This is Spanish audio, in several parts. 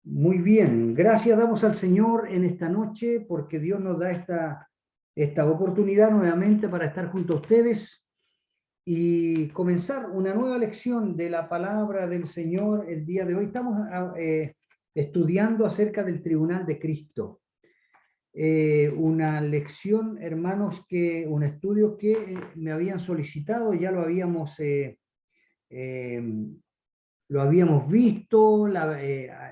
Muy bien, gracias damos al Señor en esta noche porque Dios nos da esta oportunidad nuevamente para estar junto a ustedes y comenzar una nueva lección de la palabra del Señor el día de hoy. Estamos estudiando acerca del tribunal de Cristo. Una lección, hermanos, un estudio que me habían solicitado, ya lo habíamos visto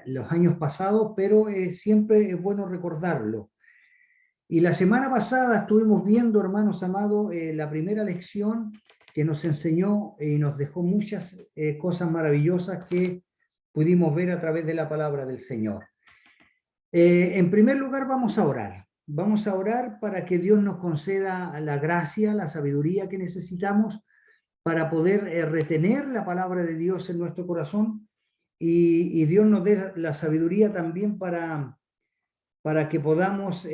los años pasados, pero siempre es bueno recordarlo. Y la semana pasada estuvimos viendo, hermanos amados, la primera lección que nos enseñó y nos dejó muchas cosas maravillosas que pudimos ver a través de la palabra del Señor. En primer lugar, vamos a orar. Vamos a orar para que Dios nos conceda la gracia, la sabiduría que necesitamos para poder retener la palabra de Dios en nuestro corazón y Dios nos dé la sabiduría también para que podamos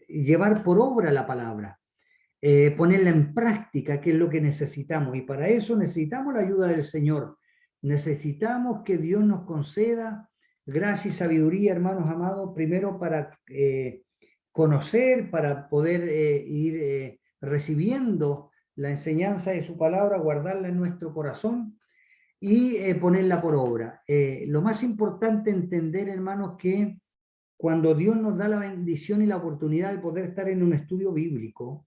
llevar por obra la palabra, ponerla en práctica, que es lo que necesitamos. Y para eso necesitamos la ayuda del Señor. Necesitamos que Dios nos conceda gracia y sabiduría, hermanos amados, primero para conocer, para poder ir recibiendo la enseñanza de su palabra, guardarla en nuestro corazón y ponerla por obra. Lo más importante entender, hermanos, que cuando Dios nos da la bendición y la oportunidad de poder estar en un estudio bíblico,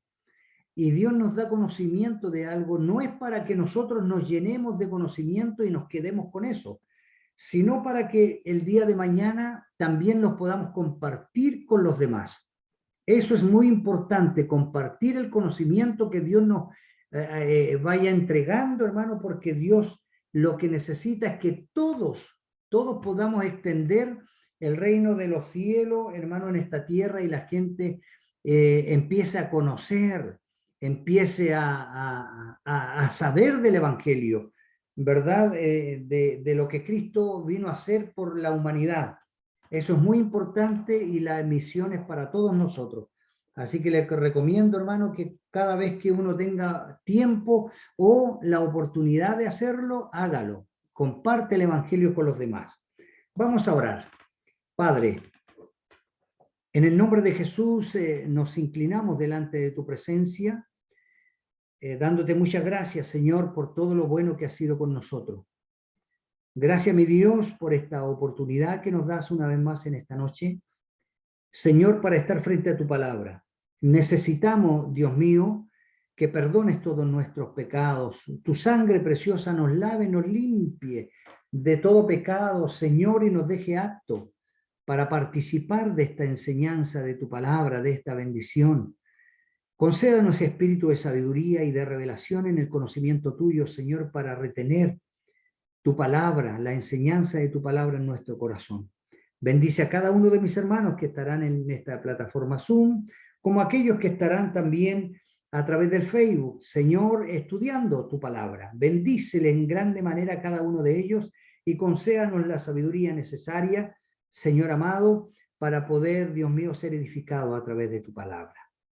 y Dios nos da conocimiento de algo, no es para que nosotros nos llenemos de conocimiento y nos quedemos con eso, sino para que el día de mañana también los podamos compartir con los demás. Eso es muy importante, compartir el conocimiento que Dios nos vaya entregando, hermano, porque Dios lo que necesita es que todos podamos extender el reino de los cielos, hermano, en esta tierra y la gente empiece a conocer, empiece a saber del Evangelio, ¿verdad? De lo que Cristo vino a hacer por la humanidad. Eso es muy importante y la misión es para todos nosotros. Así que les recomiendo, hermano, que cada vez que uno tenga tiempo o la oportunidad de hacerlo, hágalo. Comparte el Evangelio con los demás. Vamos a orar. Padre, en el nombre de Jesús nos inclinamos delante de tu presencia, dándote muchas gracias, Señor, por todo lo bueno que has sido con nosotros. Gracias, mi Dios, por esta oportunidad que nos das una vez más en esta noche. Señor, para estar frente a tu palabra. Necesitamos, Dios mío, que perdones todos nuestros pecados. Tu sangre preciosa nos lave, nos limpie de todo pecado, Señor, y nos deje apto para participar de esta enseñanza de tu palabra, de esta bendición. Concédanos espíritu de sabiduría y de revelación en el conocimiento tuyo, Señor, para retener tu palabra, la enseñanza de tu palabra en nuestro corazón. Bendice a cada uno de mis hermanos que estarán en esta plataforma Zoom, como aquellos que estarán también a través del Facebook, Señor, estudiando tu palabra. Bendícele en grande manera a cada uno de ellos y concédanos la sabiduría necesaria, Señor amado, para poder, Dios mío, ser edificado a través de tu palabra.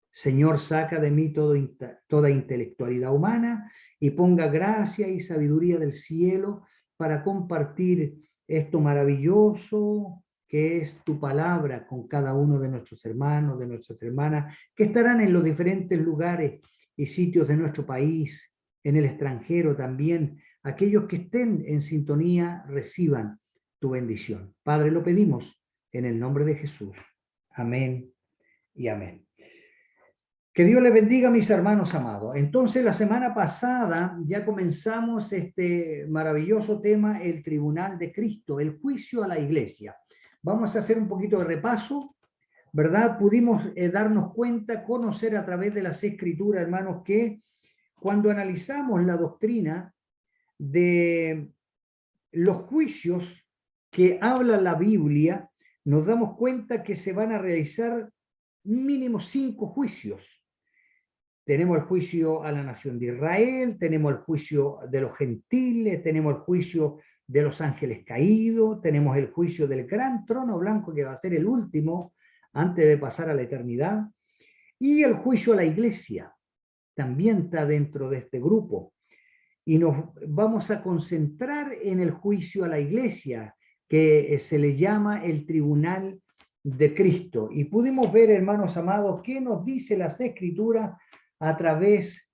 Señor, saca de mí toda intelectualidad humana y ponga gracia y sabiduría del cielo para compartir esto maravilloso que es tu palabra con cada uno de nuestros hermanos, de nuestras hermanas, que estarán en los diferentes lugares y sitios de nuestro país, en el extranjero también. Aquellos que estén en sintonía reciban tu bendición. Padre, lo pedimos en el nombre de Jesús. Amén y amén. Que Dios les bendiga, mis hermanos amados. Entonces, la semana pasada ya comenzamos este maravilloso tema, el tribunal de Cristo, el juicio a la iglesia. Vamos a hacer un poquito de repaso, ¿verdad? Pudimos darnos cuenta, conocer a través de las Escrituras, hermanos, que cuando analizamos la doctrina de los juicios que habla la Biblia, nos damos cuenta que se van a realizar mínimo 5 juicios. Tenemos el juicio a la nación de Israel, tenemos el juicio de los gentiles, tenemos el juicio de los ángeles caídos, tenemos el juicio del gran trono blanco que va a ser el último antes de pasar a la eternidad, y el juicio a la iglesia también está dentro de este grupo. y nos vamos a concentrar en el juicio a la iglesia, que se le llama el tribunal de Cristo. Y pudimos ver, hermanos amados, qué nos dice las Escrituras a través,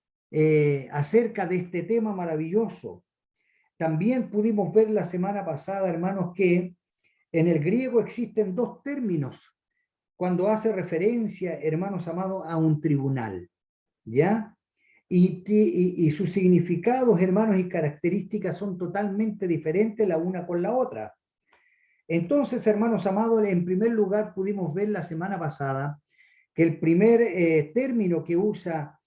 acerca de este tema maravilloso. También pudimos ver la semana pasada, hermanos, que en el griego existen dos términos cuando hace referencia, hermanos amados, a un tribunal, ¿ya? Y sus significados, hermanos, y características son totalmente diferentes la una con la otra. Entonces, hermanos amados, en primer lugar pudimos ver la semana pasada que el primer término que usa,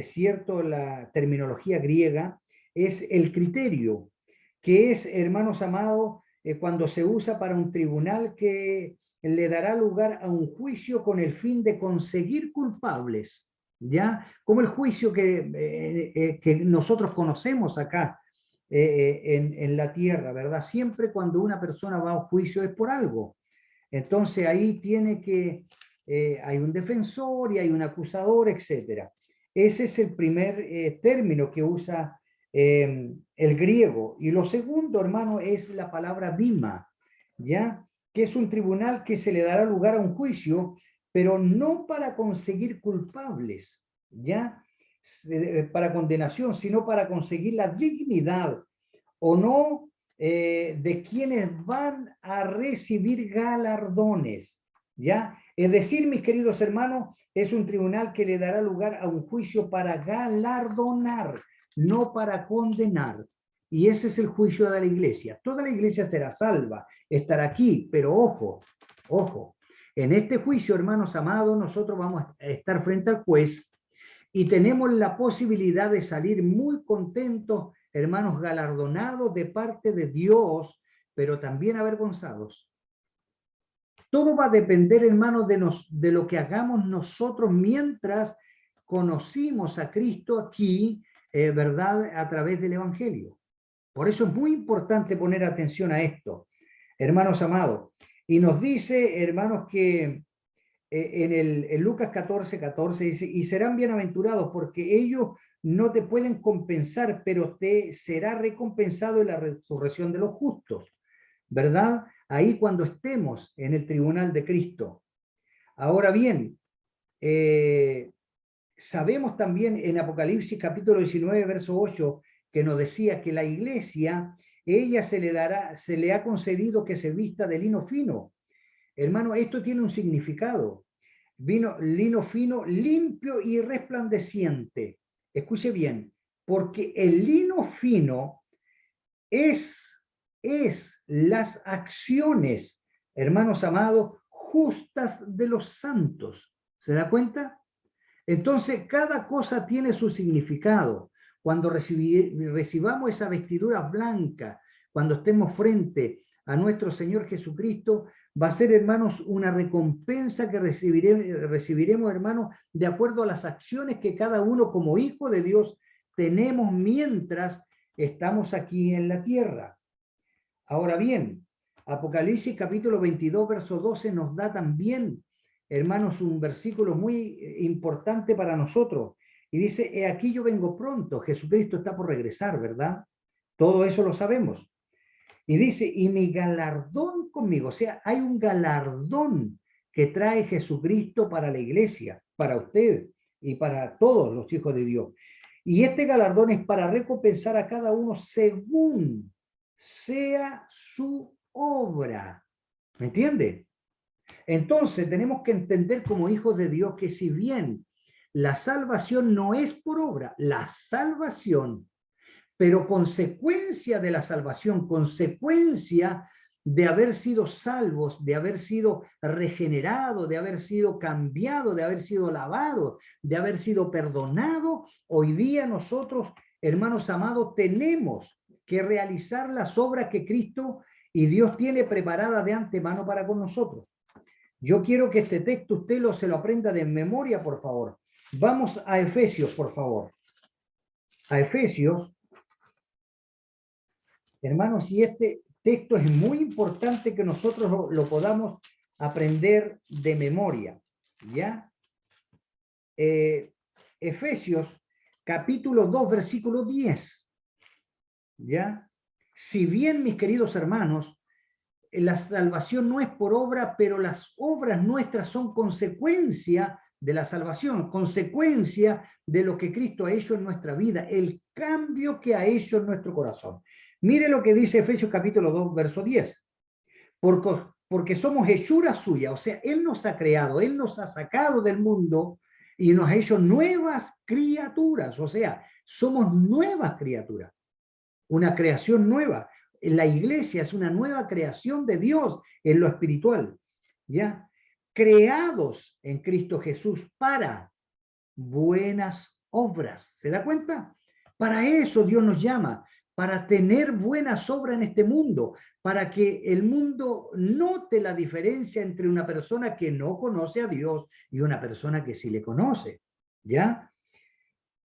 cierto, la terminología griega es el criterio, que es, hermanos amados, cuando se usa para un tribunal que le dará lugar a un juicio con el fin de conseguir culpables, ¿ya? Como el juicio que nosotros conocemos acá en la tierra, ¿verdad? Siempre cuando una persona va a un juicio es por algo. Entonces ahí tiene que, hay un defensor y hay un acusador, etc. Ese es el primer término que usa el griego. Y lo segundo, hermano, es la palabra bima, ¿ya? Que es un tribunal que se le dará lugar a un juicio, pero no para conseguir culpables, ¿ya? Para condenación, sino para conseguir la dignidad o no de quienes van a recibir galardones, ¿ya? Es decir, mis queridos hermanos, es un tribunal que le dará lugar a un juicio para galardonar, no para condenar. Y ese es el juicio de la iglesia. Toda la iglesia será salva, estará aquí, pero ojo, ojo. En este juicio, hermanos amados, nosotros vamos a estar frente al juez y tenemos la posibilidad de salir muy contentos, hermanos, galardonados de parte de Dios, pero también avergonzados. Todo va a depender, hermanos, de lo que hagamos nosotros mientras conocimos a Cristo aquí, ¿verdad?, a través del Evangelio. Por eso es muy importante poner atención a esto, hermanos amados. Y nos dice, hermanos, que en Lucas 14:14 dice, y serán bienaventurados porque ellos no te pueden compensar, pero te será recompensado en la resurrección de los justos, ¿verdad? Ahí cuando estemos en el tribunal de Cristo. Ahora bien, sabemos también en Apocalipsis capítulo 19, verso 8, que nos decía que la iglesia, ella se le ha concedido que se vista de lino fino. Hermano, esto tiene un significado. Lino fino, limpio y resplandeciente. Escuche bien, porque el lino fino es las acciones, hermanos amados, justas de los santos. ¿Se da cuenta? Entonces, cada cosa tiene su significado. Cuando recibamos esa vestidura blanca, cuando estemos frente a nuestro Señor Jesucristo, va a ser, hermanos, una recompensa que recibiremos, hermanos, de acuerdo a las acciones que cada uno como hijo de Dios tenemos mientras estamos aquí en la tierra. Ahora bien, Apocalipsis capítulo 22, verso 12 nos da también, hermanos, un versículo muy importante para nosotros. Y dice, he aquí yo vengo pronto, Jesucristo está por regresar, ¿verdad? Todo eso lo sabemos. Y dice, y mi galardón conmigo, o sea, hay un galardón que trae Jesucristo para la iglesia, para usted y para todos los hijos de Dios. Y este galardón es para recompensar a cada uno según sea su obra. ¿Me entiende? Entonces tenemos que entender como hijos de Dios que si bien la salvación no es por obra, la salvación, pero consecuencia de la salvación, consecuencia de haber sido salvos, de haber sido regenerado, de haber sido cambiado, de haber sido lavado, de haber sido perdonado, hoy día nosotros, hermanos amados, tenemos que realizar las obras que Cristo y Dios tiene preparadas de antemano para con nosotros. Yo quiero que este texto usted se lo aprenda de memoria, por favor. Vamos a Efesios, por favor. A Efesios. Hermanos, y este texto es muy importante que nosotros lo podamos aprender de memoria, ¿ya? Efesios, capítulo 2, versículo 10. ¿ya? Si bien, mis queridos hermanos, la salvación no es por obra, pero las obras nuestras son consecuencia de la salvación, consecuencia de lo que Cristo ha hecho en nuestra vida, el cambio que ha hecho en nuestro corazón. Mire lo que dice Efesios capítulo 2, verso 10. Porque somos hechura suya, o sea, Él nos ha creado, Él nos ha sacado del mundo y nos ha hecho nuevas criaturas, o sea, somos nuevas criaturas, una creación nueva. La iglesia es una nueva creación de Dios en lo espiritual, ¿ya? Creados en Cristo Jesús para buenas obras. ¿Se da cuenta? Para eso Dios nos llama, para tener buenas obras en este mundo, para que el mundo note la diferencia entre una persona que no conoce a Dios y una persona que sí le conoce, ¿ya?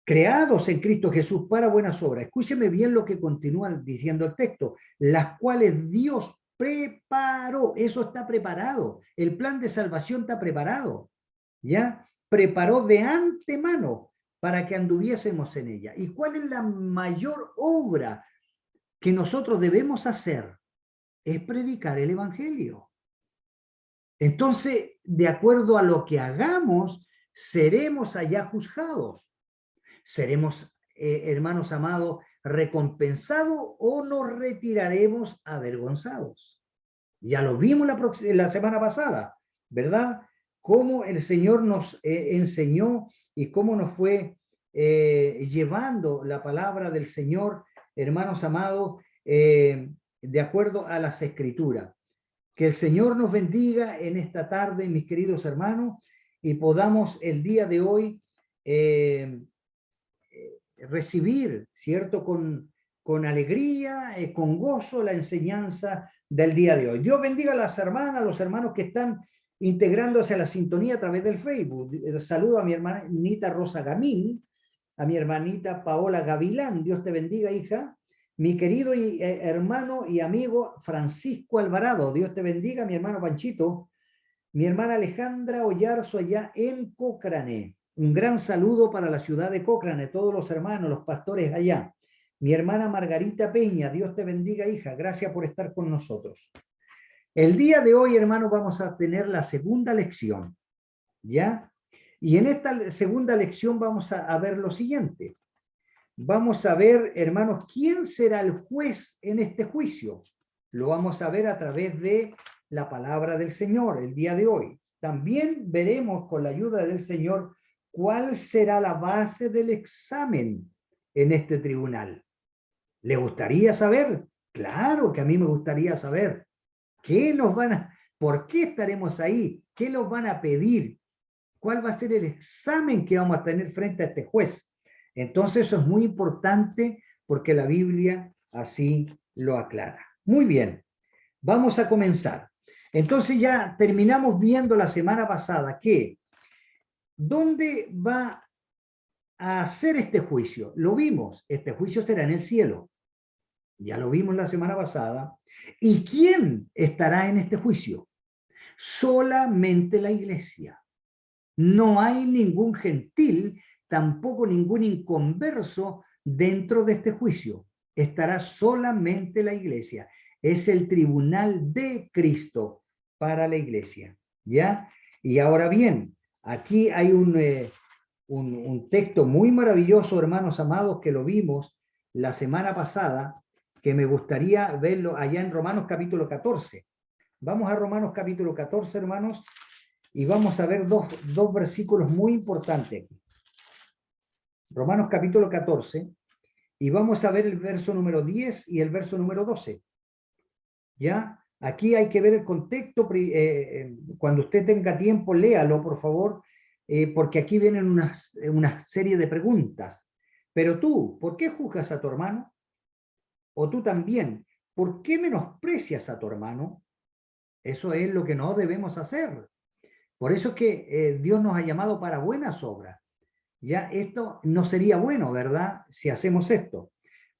Creados en Cristo Jesús para buenas obras. Escúcheme bien lo que continúa diciendo el texto, las cuales Dios preparó, eso está preparado, el plan de salvación está preparado, ¿ya? Preparó de antemano para que anduviésemos en ella. ¿Y cuál es la mayor obra que nosotros debemos hacer? Es predicar el Evangelio. Entonces, de acuerdo a lo que hagamos, seremos allá juzgados. Seremos, hermanos amados, recompensados o nos retiraremos avergonzados. Ya lo vimos la semana pasada, ¿verdad? Cómo el Señor nos enseñó y cómo nos fue llevando la palabra del Señor, hermanos amados, de acuerdo a las Escrituras. Que el Señor nos bendiga en esta tarde, mis queridos hermanos, y podamos el día de hoy recibir, ¿cierto? Con alegría, con gozo, la enseñanza del día de hoy. Dios bendiga a las hermanas, a los hermanos que están integrándose a la sintonía a través del Facebook. Saludo a mi hermanita Rosa Gamín, a mi hermanita Paola Gavilán. Dios te bendiga, hija. Mi querido hermano y amigo Francisco Alvarado. Dios te bendiga, mi hermano Panchito. Mi hermana Alejandra Ollarzo allá en Cochrane. Un gran saludo para la ciudad de Cochrane, todos los hermanos, los pastores allá. Mi hermana Margarita Peña, Dios te bendiga, hija. Gracias por estar con nosotros. El día de hoy, hermanos, vamos a tener la segunda lección, ¿ya? Y en esta segunda lección vamos a ver lo siguiente. Vamos a ver, hermanos, quién será el juez en este juicio. Lo vamos a ver a través de la palabra del Señor el día de hoy. También veremos con la ayuda del Señor cuál será la base del examen en este tribunal. ¿Le gustaría saber? Claro que a mí me gustaría saber. ¿Qué nos van a, por qué estaremos ahí? ¿Qué nos van a pedir? ¿Cuál va a ser el examen que vamos a tener frente a este juez? Entonces eso es muy importante porque la Biblia así lo aclara. Muy bien, vamos a comenzar. Entonces ya terminamos viendo la semana pasada que ¿dónde va a hacer este juicio? Lo vimos, este juicio será en el cielo. Ya lo vimos la semana pasada. ¿Y quién estará en este juicio? Solamente la iglesia. No hay ningún gentil, tampoco ningún inconverso dentro de este juicio. Estará solamente la iglesia. Es el tribunal de Cristo para la iglesia. ¿Ya? Y ahora bien, aquí hay un texto muy maravilloso, hermanos amados, que lo vimos la semana pasada, que me gustaría verlo allá en Romanos capítulo 14. Vamos a Romanos capítulo 14, hermanos, y vamos a ver dos versículos muy importantes aquí. Romanos capítulo 14, y vamos a ver el verso número 10 y el verso número 12. ¿Ya? Aquí hay que ver el contexto, cuando usted tenga tiempo, léalo, por favor, porque aquí vienen una serie de preguntas. Pero tú, ¿por qué juzgas a tu hermano? O tú también, ¿por qué menosprecias a tu hermano? Eso es lo que no debemos hacer. Por eso es que Dios nos ha llamado para buenas obras. Ya esto no sería bueno, ¿verdad? Si hacemos esto.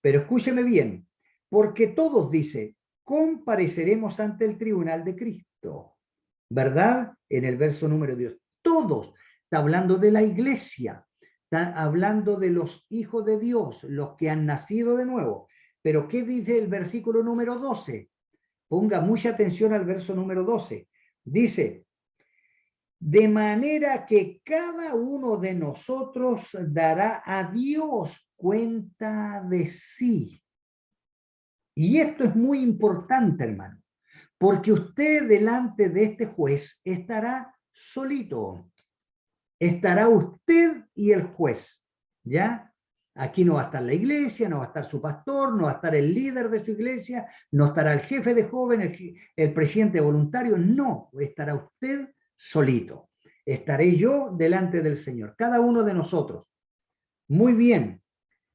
Pero escúcheme bien, porque todos, dice, compareceremos ante el tribunal de Cristo, ¿verdad? En el verso número 10. Todos. Está hablando de la iglesia. Está hablando de los hijos de Dios, los que han nacido de nuevo. Pero ¿qué dice el versículo número 12? Ponga mucha atención al verso número 12. Dice, de manera que cada uno de nosotros dará a Dios cuenta de sí. Y esto es muy importante, hermano, porque usted delante de este juez estará solito. Estará usted y el juez, ¿ya? Aquí no va a estar la iglesia, no va a estar su pastor, no va a estar el líder de su iglesia, no estará el jefe de jóvenes, el presidente voluntario, no, estará usted solito. Estaré yo delante del Señor, cada uno de nosotros. Muy bien.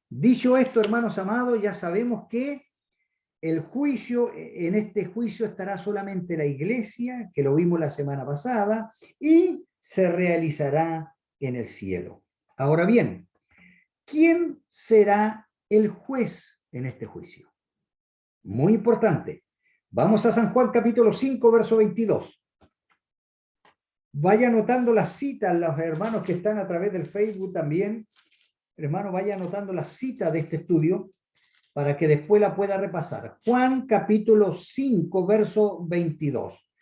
Dicho esto, hermanos amados, ya sabemos que el juicio, en este juicio estará solamente la iglesia, que lo vimos la semana pasada, y se realizará en el cielo. Ahora bien, ¿quién será el juez en este juicio? Muy importante. Vamos a San Juan capítulo 5, verso 22. Vaya anotando las citas, los hermanos que están a través del Facebook también. Hermano, vaya anotando las citas de este estudio para que después la pueda repasar. Juan capítulo 5, verso 22.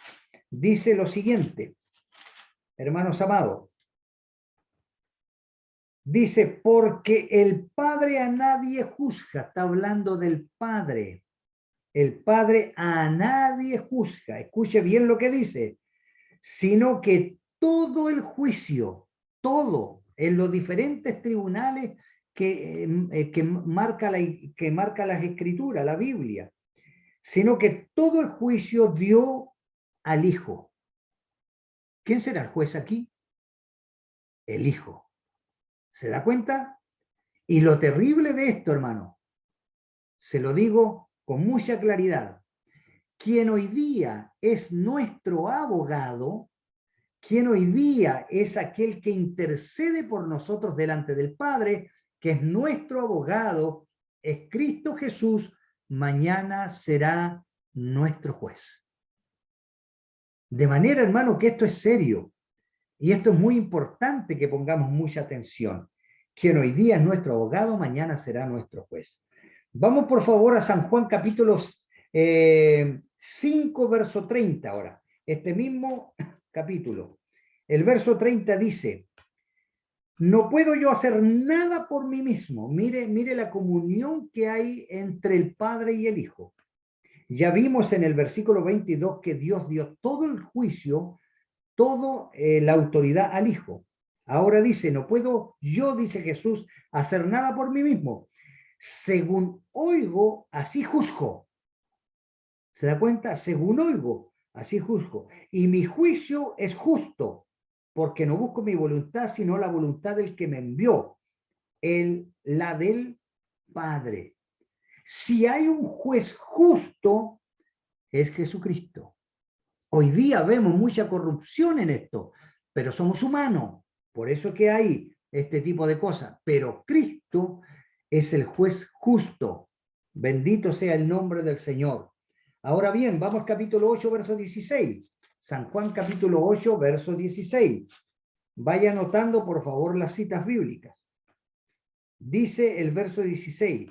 Dice lo siguiente, hermanos amados. Dice, porque el Padre a nadie juzga. Está hablando del Padre. El Padre a nadie juzga. Escuche bien lo que dice. Sino que todo el juicio, todo, en los diferentes tribunales que marca las Escrituras, la Biblia, sino que todo el juicio dio al Hijo. ¿Quién será el juez aquí? El Hijo. ¿Se da cuenta? Y lo terrible de esto, hermano, se lo digo con mucha claridad, quien hoy día es nuestro abogado, quien hoy día es aquel que intercede por nosotros delante del Padre, que es nuestro abogado, es Cristo Jesús, mañana será nuestro juez. De manera, hermano, que esto es serio. Y esto es muy importante que pongamos mucha atención. Quien hoy día es nuestro abogado, mañana será nuestro juez. Vamos por favor a San Juan capítulo 5, verso 30 ahora. Este mismo capítulo. El verso 30 dice, no puedo yo hacer nada por mí mismo. Mire la comunión que hay entre el Padre y el Hijo. Ya vimos en el versículo 22 que Dios dio todo el juicio, toda la autoridad al Hijo. Ahora dice, no puedo yo, dice Jesús, hacer nada por mí mismo. Según oigo, así juzgo. ¿Se da cuenta? Según oigo, así juzgo. Y mi juicio es justo, porque no busco mi voluntad, sino la voluntad del que me envió, la del Padre. Si hay un juez justo, es Jesucristo. Hoy día vemos mucha corrupción en esto, pero somos humanos, por eso es que hay este tipo de cosas. Pero Cristo es el juez justo. Bendito sea el nombre del Señor. Ahora bien, vamos al capítulo 8, verso 16. San Juan capítulo 8, verso 16. Vaya anotando, por favor, las citas bíblicas. Dice el verso 16.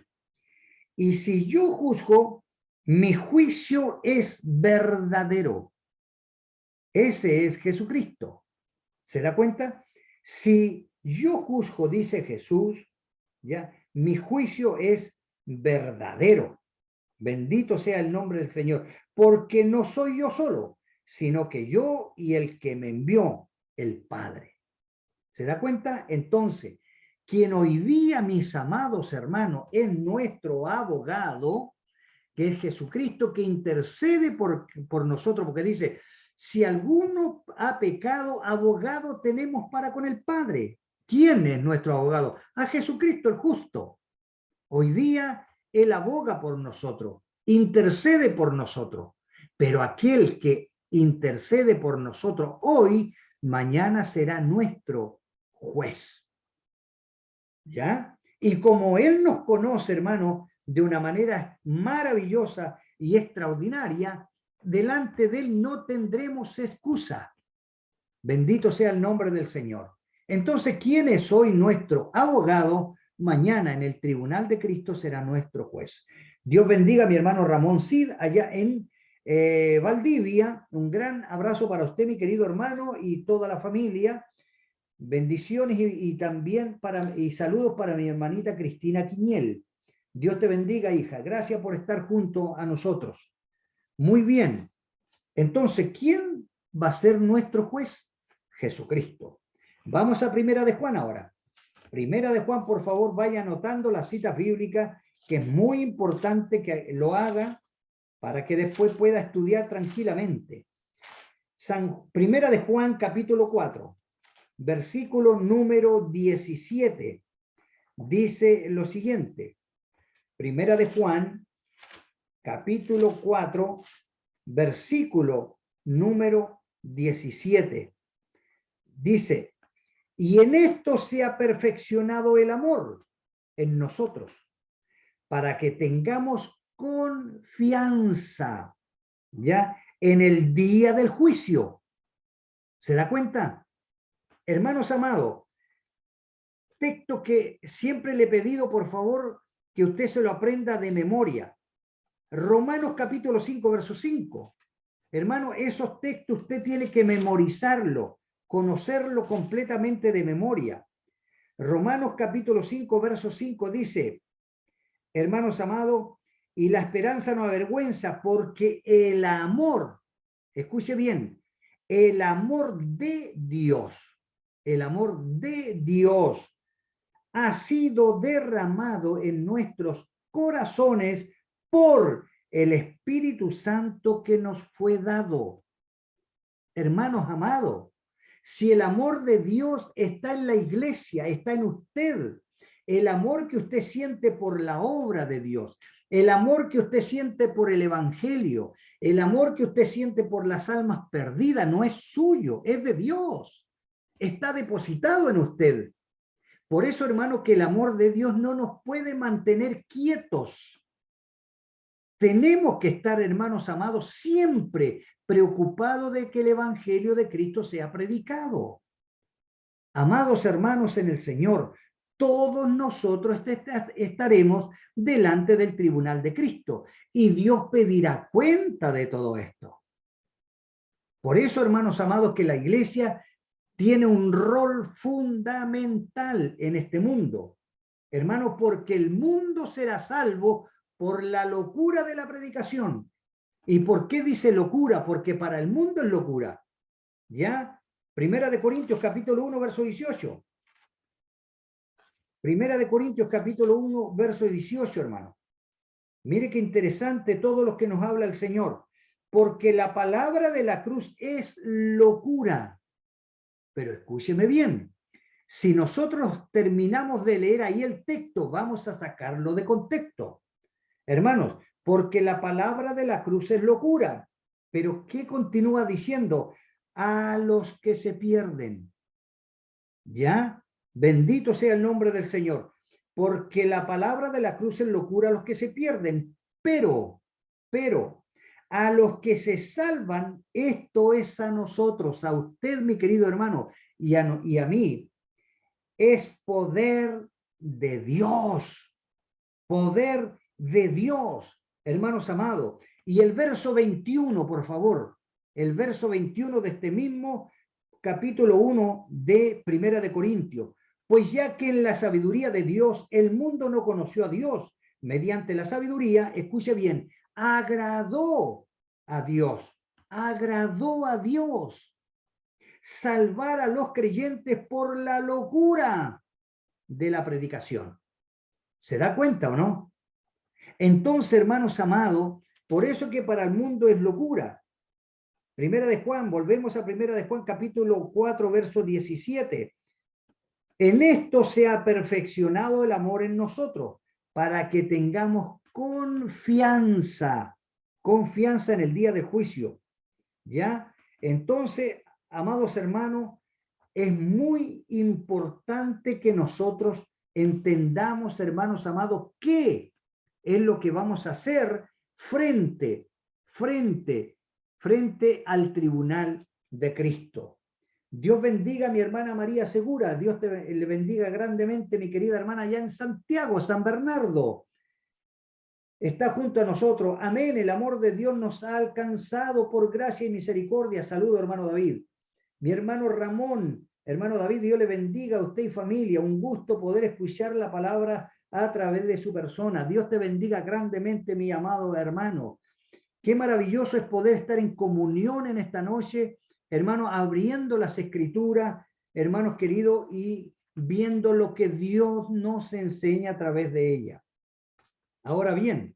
Y si yo juzgo, mi juicio es verdadero. Ese es Jesucristo. ¿Se da cuenta? Si yo juzgo, dice Jesús, ya, mi juicio es verdadero. Bendito sea el nombre del Señor, porque no soy yo solo, sino que yo y el que me envió, el Padre. ¿Se da cuenta? Entonces, quien hoy día, mis amados hermanos, es nuestro abogado, que es Jesucristo, que intercede por nosotros, porque dice, si alguno ha pecado, abogado tenemos para con el Padre. ¿Quién es nuestro abogado? A Jesucristo el justo. Hoy día Él aboga por nosotros, intercede por nosotros, pero aquel que intercede por nosotros hoy, mañana será nuestro juez. ¿Ya? Y como Él nos conoce, hermano, de una manera maravillosa y extraordinaria, delante de Él no tendremos excusa. Bendito sea el nombre del Señor. Entonces, ¿quién es hoy nuestro abogado? Mañana en el tribunal de Cristo será nuestro juez. Dios bendiga a mi hermano Ramón Cid allá en Valdivia. Un gran abrazo para usted, mi querido hermano, y toda la familia. Bendiciones y también y saludos para mi hermanita Cristina Quiñel. Dios te bendiga, hija. Gracias por estar junto a nosotros. Muy bien. Entonces, ¿quién va a ser nuestro juez? Jesucristo. Vamos a Primera de Juan ahora. Primera de Juan, por favor, vaya anotando las citas bíblicas, que es muy importante que lo haga para que después pueda estudiar tranquilamente. Primera de Juan, capítulo 4, versículo número 17, dice lo siguiente. Primera de Juan, capítulo 4, versículo número 17. Dice, y en esto se ha perfeccionado el amor en nosotros, para que tengamos confianza, ¿ya? En el día del juicio. ¿Se da cuenta? Hermanos amados, texto que siempre le he pedido, por favor, que usted se lo aprenda de memoria. Romanos capítulo 5, verso 5. Hermano, esos textos usted tiene que memorizarlo, conocerlo completamente de memoria. Romanos capítulo 5, verso 5 dice, hermanos amados, y la esperanza no avergüenza, porque el amor, escuche bien, el amor de Dios ha sido derramado en nuestros corazones por el Espíritu Santo que nos fue dado. Hermanos amados, si el amor de Dios está en la iglesia, está en usted, el amor que usted siente por la obra de Dios, el amor que usted siente por el evangelio, el amor que usted siente por las almas perdidas, no es suyo, es de Dios. Está depositado en usted. Por eso, hermano, que el amor de Dios no nos puede mantener quietos. Tenemos que estar, hermanos amados, siempre preocupados de que el evangelio de Cristo sea predicado. Amados hermanos en el Señor, todos nosotros estaremos delante del tribunal de Cristo y Dios pedirá cuenta de todo esto. Por eso, hermanos amados, que la iglesia tiene un rol fundamental en este mundo. Hermanos, porque el mundo será salvo por la locura de la predicación. ¿Y por qué dice locura? Porque para el mundo es locura. ¿Ya? Primera de Corintios capítulo 1, verso 18. Primera de Corintios capítulo 1, verso 18, hermano. Mire qué interesante todo lo que nos habla el Señor. Porque la palabra de la cruz es locura. Pero escúcheme bien. Si nosotros terminamos de leer ahí el texto, vamos a sacarlo de contexto. Hermanos, porque la palabra de la cruz es locura. Pero ¿qué continúa diciendo? A los que se pierden. ¿Ya? Bendito sea el nombre del Señor. Porque la palabra de la cruz es locura a los que se pierden. Pero, a los que se salvan, esto es a nosotros, a usted, mi querido hermano, y a mí, es poder de Dios. Poder de Dios, hermanos amados. Y el verso 21, por favor, el verso 21 de este mismo capítulo 1 de Primera de Corintios. Pues ya que en la sabiduría de Dios el mundo no conoció a Dios, mediante la sabiduría, escuche bien, agradó a Dios salvar a los creyentes por la locura de la predicación. ¿Se da cuenta o no? Entonces, hermanos amados, por eso que para el mundo es locura. Primera de Juan, volvemos a Primera de Juan, capítulo 4, verso 17. En esto se ha perfeccionado el amor en nosotros, para que tengamos confianza en el día de juicio. ¿Ya? Entonces, amados hermanos, es muy importante que nosotros entendamos, hermanos amados, qué es lo que vamos a hacer frente al tribunal de Cristo. Dios bendiga a mi hermana María Segura, Dios le bendiga grandemente, mi querida hermana, allá en Santiago, San Bernardo. está junto a nosotros. Amén. El amor de Dios nos ha alcanzado por gracia y misericordia. Saludo, hermano David. Mi hermano Ramón, hermano David, Dios le bendiga a usted y familia. Un gusto poder escuchar la palabra a través de su persona. Dios te bendiga grandemente, mi amado hermano. Qué maravilloso es poder estar en comunión en esta noche, hermano, abriendo las escrituras, hermanos queridos, y viendo lo que Dios nos enseña a través de ella. Ahora bien,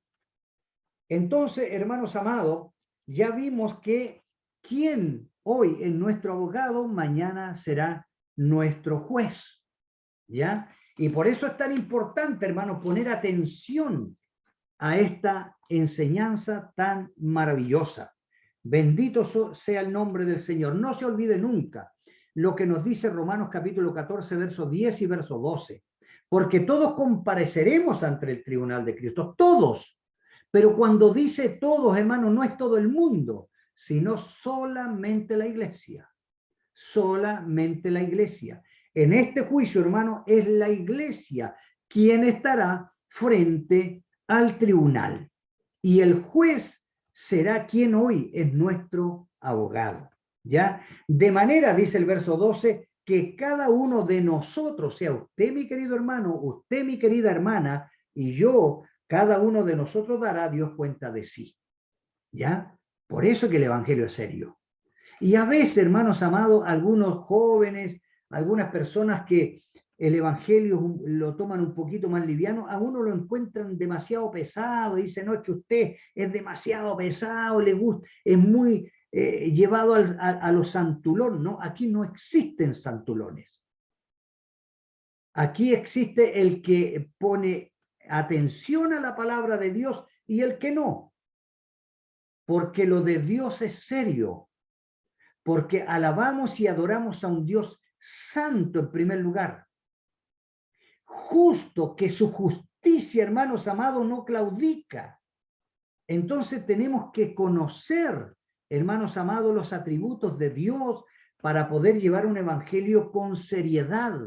entonces, hermanos amados, ya vimos que quien hoy es nuestro abogado, mañana será nuestro juez, ¿ya? Y por eso es tan importante, hermanos, poner atención a esta enseñanza tan maravillosa. Bendito sea el nombre del Señor. No se olvide nunca lo que nos dice Romanos capítulo 14, versos 10 y verso 12. Porque todos compareceremos ante el tribunal de Cristo, todos. Pero cuando dice todos, hermanos, no es todo el mundo, sino solamente la iglesia. Solamente la iglesia. En este juicio, hermano, es la iglesia quien estará frente al tribunal. Y el juez será quien hoy es nuestro abogado. ¿Ya? De manera, dice el verso 12, que cada uno de nosotros, sea usted mi querido hermano, usted mi querida hermana, y yo, cada uno de nosotros dará a Dios cuenta de sí. ¿Ya? Por eso que el evangelio es serio. Y a veces, hermanos amados, algunos jóvenes, algunas personas que el evangelio lo toman un poquito más liviano, a uno lo encuentran demasiado pesado, dicen, no, es que usted es demasiado pesado, le gusta, es muy llevado a los santulones. No, aquí no existen santulones. Aquí existe el que pone atención a la palabra de Dios y el que no. Porque lo de Dios es serio. Porque alabamos y adoramos a un Dios santo en primer lugar. Justo, que su justicia, hermanos amados, no claudica. Entonces tenemos que conocer, hermanos amados, los atributos de Dios para poder llevar un evangelio con seriedad,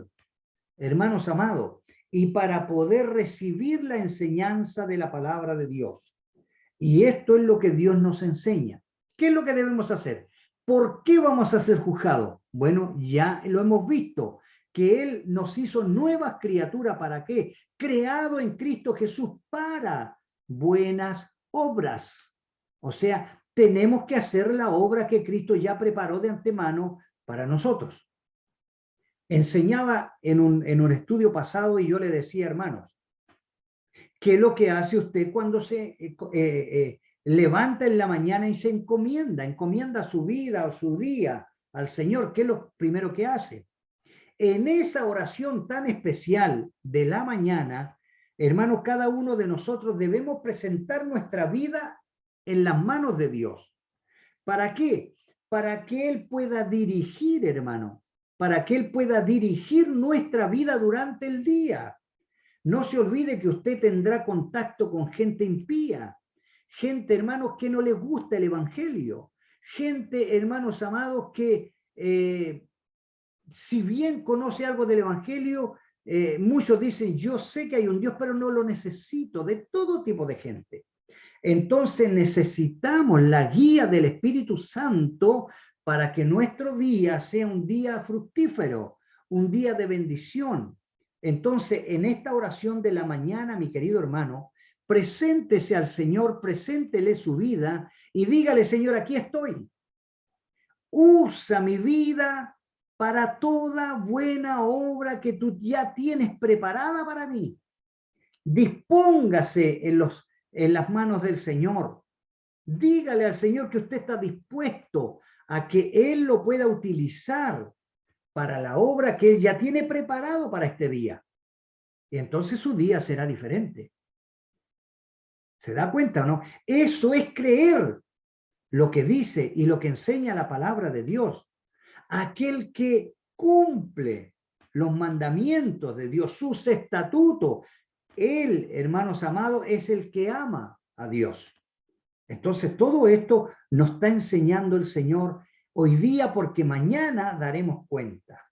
hermanos amados, y para poder recibir la enseñanza de la palabra de Dios. Y esto es lo que Dios nos enseña. ¿Qué es lo que debemos hacer? ¿Por qué vamos a ser juzgados? Bueno, ya lo hemos visto, que Él nos hizo nuevas criaturas. ¿Para qué? Creado en Cristo Jesús para buenas obras. O sea, tenemos que hacer la obra que Cristo ya preparó de antemano para nosotros. Enseñaba en un estudio pasado y yo le decía, hermanos, ¿qué es lo que hace usted cuando se levanta en la mañana y se encomienda su vida o su día al Señor? ¿Qué es lo primero que hace? En esa oración tan especial de la mañana, hermanos, cada uno de nosotros debemos presentar nuestra vida en las manos de Dios. ¿Para qué? Para que Él pueda dirigir, hermano, para que Él pueda dirigir nuestra vida durante el día. No se olvide que usted tendrá contacto con gente impía, gente, hermanos, que no les gusta el evangelio, gente, hermanos amados, que si bien conoce algo del evangelio, muchos dicen, yo sé que hay un Dios, pero no lo necesito, de todo tipo de gente. Entonces necesitamos la guía del Espíritu Santo para que nuestro día sea un día fructífero, un día de bendición. Entonces, en esta oración de la mañana, mi querido hermano, preséntese al Señor, preséntele su vida y dígale, Señor, aquí estoy. Usa mi vida para toda buena obra que tú ya tienes preparada para mí. Dispóngase en las manos del Señor. Dígale al Señor que usted está dispuesto a que Él lo pueda utilizar para la obra que Él ya tiene preparado para este día. Y entonces su día será diferente. ¿Se da cuenta o no? Eso es creer lo que dice y lo que enseña la palabra de Dios. Aquel que cumple los mandamientos de Dios, sus estatutos, él, hermanos amados, es el que ama a Dios. Entonces, todo esto nos está enseñando el Señor hoy día, porque mañana daremos cuenta.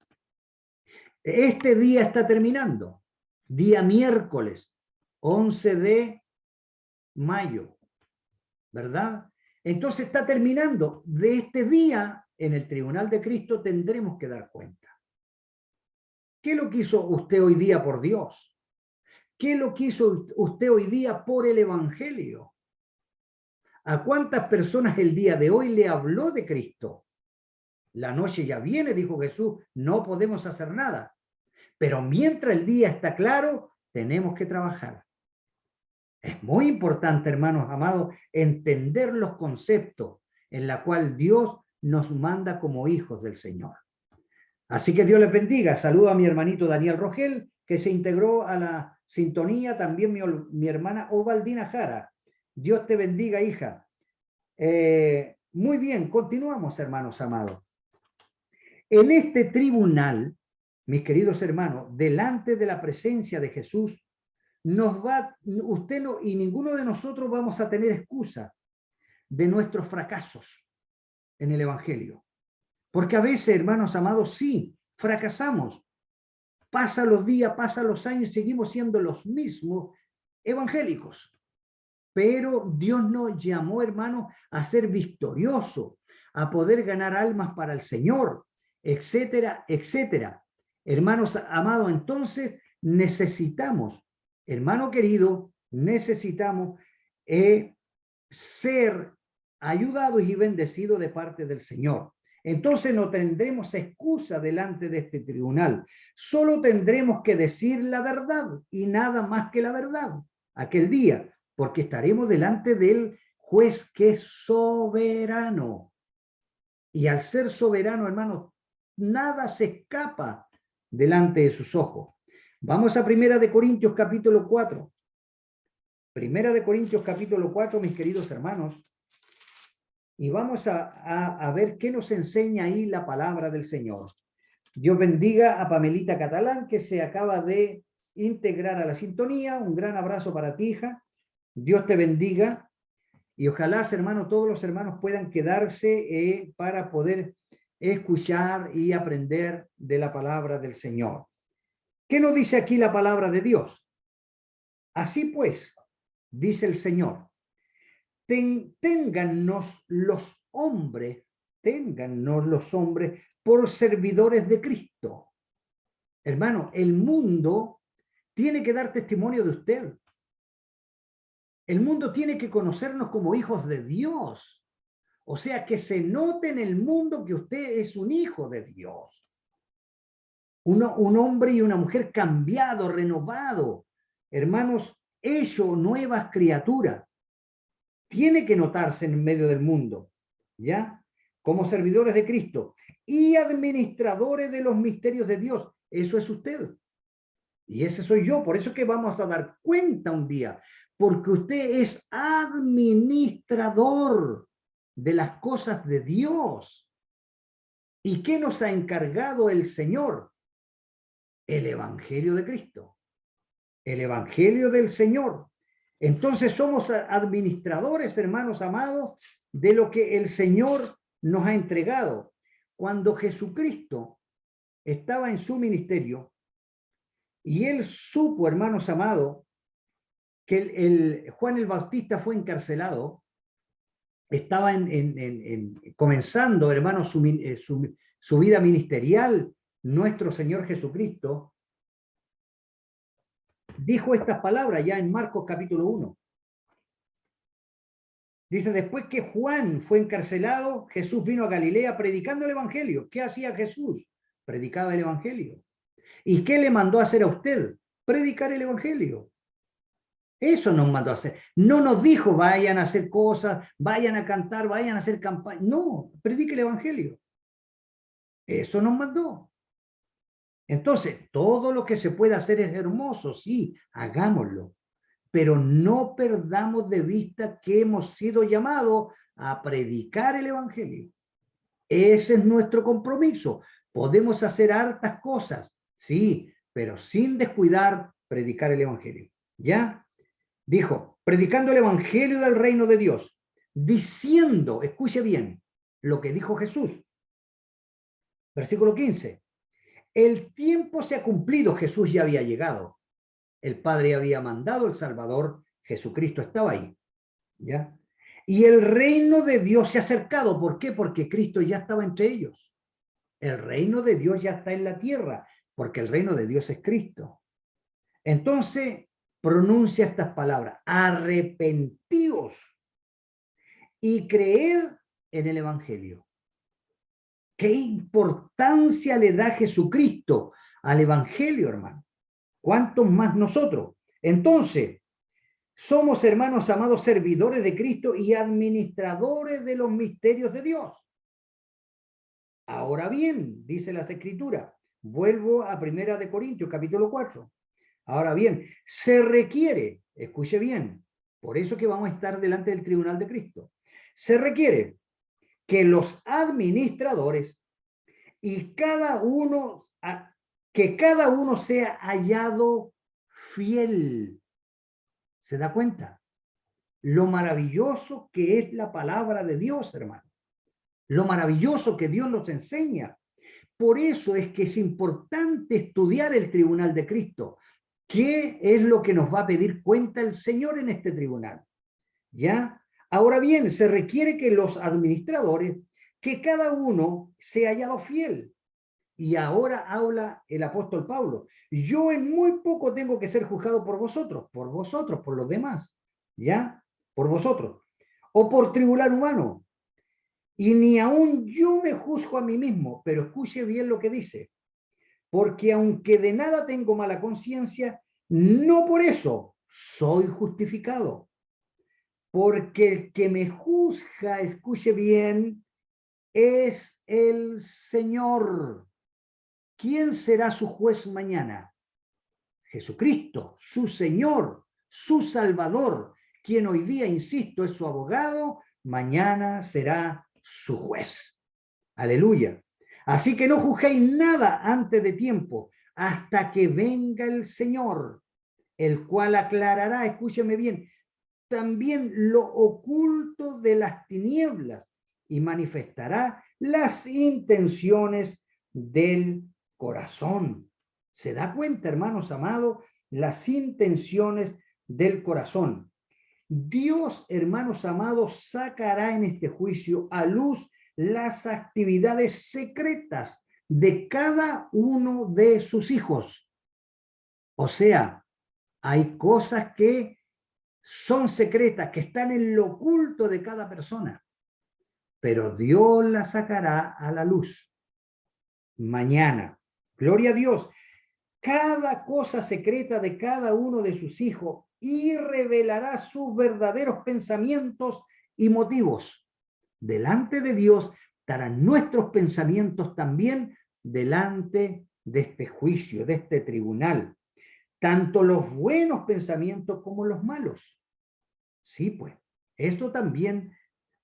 Este día está terminando, día miércoles, 11 de mayo, ¿verdad? Entonces está terminando. De este día, en el tribunal de Cristo, tendremos que dar cuenta. ¿Qué es lo que hizo usted hoy día por Dios? ¿Qué es lo que hizo usted hoy día por el Evangelio? ¿A cuántas personas el día de hoy le habló de Cristo? La noche ya viene, dijo Jesús, no podemos hacer nada. Pero mientras el día está claro, tenemos que trabajar. Es muy importante, hermanos amados, entender los conceptos en la cual Dios nos manda como hijos del Señor. Así que Dios les bendiga. Saludo a mi hermanito Daniel Rogel, que se integró a la sintonía, también mi hermana Ovaldina Jara. Dios te bendiga, hija. Muy bien, continuamos, hermanos amados. En este tribunal, mis queridos hermanos, delante de la presencia de Jesús, usted no, y ninguno de nosotros vamos a tener excusa de nuestros fracasos en el Evangelio. Porque a veces, hermanos amados, sí, fracasamos. Pasan los días, pasan los años, seguimos siendo los mismos evangélicos. Pero Dios nos llamó, hermanos, a ser victoriosos, a poder ganar almas para el Señor, etcétera, etcétera. Hermanos amados, entonces necesitamos, hermano querido, necesitamos ser ayudados y bendecidos de parte del Señor. Entonces no tendremos excusa delante de este tribunal. Solo tendremos que decir la verdad y nada más que la verdad aquel día, porque estaremos delante del juez que es soberano. Y al ser soberano, hermanos, nada se escapa delante de sus ojos. Vamos a 1 Corintios capítulo 4. 1 Corintios capítulo 4, mis queridos hermanos. Y vamos a ver qué nos enseña ahí la palabra del Señor. Dios bendiga a Pamelita Catalán, que se acaba de integrar a la sintonía. Un gran abrazo para ti, hija. Dios te bendiga. Y ojalá, hermanos, todos los hermanos puedan quedarse para poder escuchar y aprender de la palabra del Señor. ¿Qué nos dice aquí la palabra de Dios? Así pues, dice el Señor, téngannos los hombres por servidores de Cristo. Hermano, el mundo tiene que dar testimonio de usted. El mundo tiene que conocernos como hijos de Dios. O sea, que se note en el mundo que usted es un hijo de Dios. Un hombre y una mujer cambiado, renovado. Hermanos, hecho nuevas criaturas. Tiene que notarse en medio del mundo, ¿ya? Como servidores de Cristo y administradores de los misterios de Dios. Eso es usted. Y ese soy yo. Por eso es que vamos a dar cuenta un día. Porque usted es administrador de las cosas de Dios. ¿Y qué nos ha encargado el Señor? El Evangelio de Cristo. El Evangelio del Señor. Entonces somos administradores, hermanos amados, de lo que el Señor nos ha entregado. Cuando Jesucristo estaba en su ministerio y él supo, hermanos amados, que Juan el Bautista fue encarcelado, estaba comenzando, hermanos, su vida ministerial, nuestro Señor Jesucristo dijo estas palabras ya en Marcos capítulo 1. Dice, después que Juan fue encarcelado, Jesús vino a Galilea predicando el Evangelio. ¿Qué hacía Jesús? Predicaba el Evangelio. ¿Y qué le mandó a hacer a usted? Predicar el Evangelio. Eso nos mandó a hacer. No nos dijo, vayan a hacer cosas, vayan a cantar, vayan a hacer campaña. No, predique el Evangelio. Eso nos mandó. Entonces, todo lo que se puede hacer es hermoso, sí, hagámoslo. Pero no perdamos de vista que hemos sido llamados a predicar el Evangelio. Ese es nuestro compromiso. Podemos hacer hartas cosas, sí, pero sin descuidar predicar el Evangelio. ¿Ya? Dijo, predicando el Evangelio del reino de Dios, diciendo, escuche bien, lo que dijo Jesús. Versículo 15. El tiempo se ha cumplido, Jesús ya había llegado. El Padre había mandado el Salvador, Jesucristo estaba ahí. ¿Ya? Y el reino de Dios se ha acercado. ¿Por qué? Porque Cristo ya estaba entre ellos. El reino de Dios ya está en la tierra, porque el reino de Dios es Cristo. Entonces, pronuncia estas palabras: arrepentíos y creer en el Evangelio. ¿Qué importancia le da Jesucristo al Evangelio, hermano? ¿Cuántos más nosotros? Entonces, somos, hermanos amados, servidores de Cristo y administradores de los misterios de Dios. Ahora bien, dice las Escrituras, vuelvo a 1 Corintios, capítulo 4. Ahora bien, se requiere, escuche bien, por eso que vamos a estar delante del tribunal de Cristo, se requiere que los administradores y que cada uno sea hallado fiel. ¿Se da cuenta? Lo maravilloso que es la palabra de Dios, hermano. Lo maravilloso que Dios nos enseña. Por eso es que es importante estudiar el tribunal de Cristo. ¿Qué es lo que nos va a pedir cuenta el Señor en este tribunal? ¿Ya? Ahora bien, se requiere que los administradores, que cada uno sea hallado fiel. Y ahora habla el apóstol Pablo: yo en muy poco tengo que ser juzgado por vosotros, por los demás, ¿ya? Por vosotros. O por tribunal humano. Y ni aún yo me juzgo a mí mismo, pero escuche bien lo que dice. Porque aunque de nada tengo mala conciencia, no por eso soy justificado. Porque el que me juzga, escuche bien, es el Señor. ¿Quién será su juez mañana? Jesucristo, su Señor, su Salvador, quien hoy día, insisto, es su abogado, mañana será su juez. Aleluya. Así que no juzguéis nada antes de tiempo, hasta que venga el Señor, el cual aclarará, escúcheme bien, también lo oculto de las tinieblas y manifestará las intenciones del corazón. ¿Se da cuenta, hermanos amados? Las intenciones del corazón. Dios, hermanos amados, sacará en este juicio a luz las actividades secretas de cada uno de sus hijos. O sea, hay cosas que son secretas, que están en lo oculto de cada persona, pero Dios las sacará a la luz mañana. Gloria a Dios. Cada cosa secreta de cada uno de sus hijos y revelará sus verdaderos pensamientos y motivos. Delante de Dios estarán nuestros pensamientos también delante de este juicio, de este tribunal. Tanto los buenos pensamientos como los malos. Sí, pues, esto también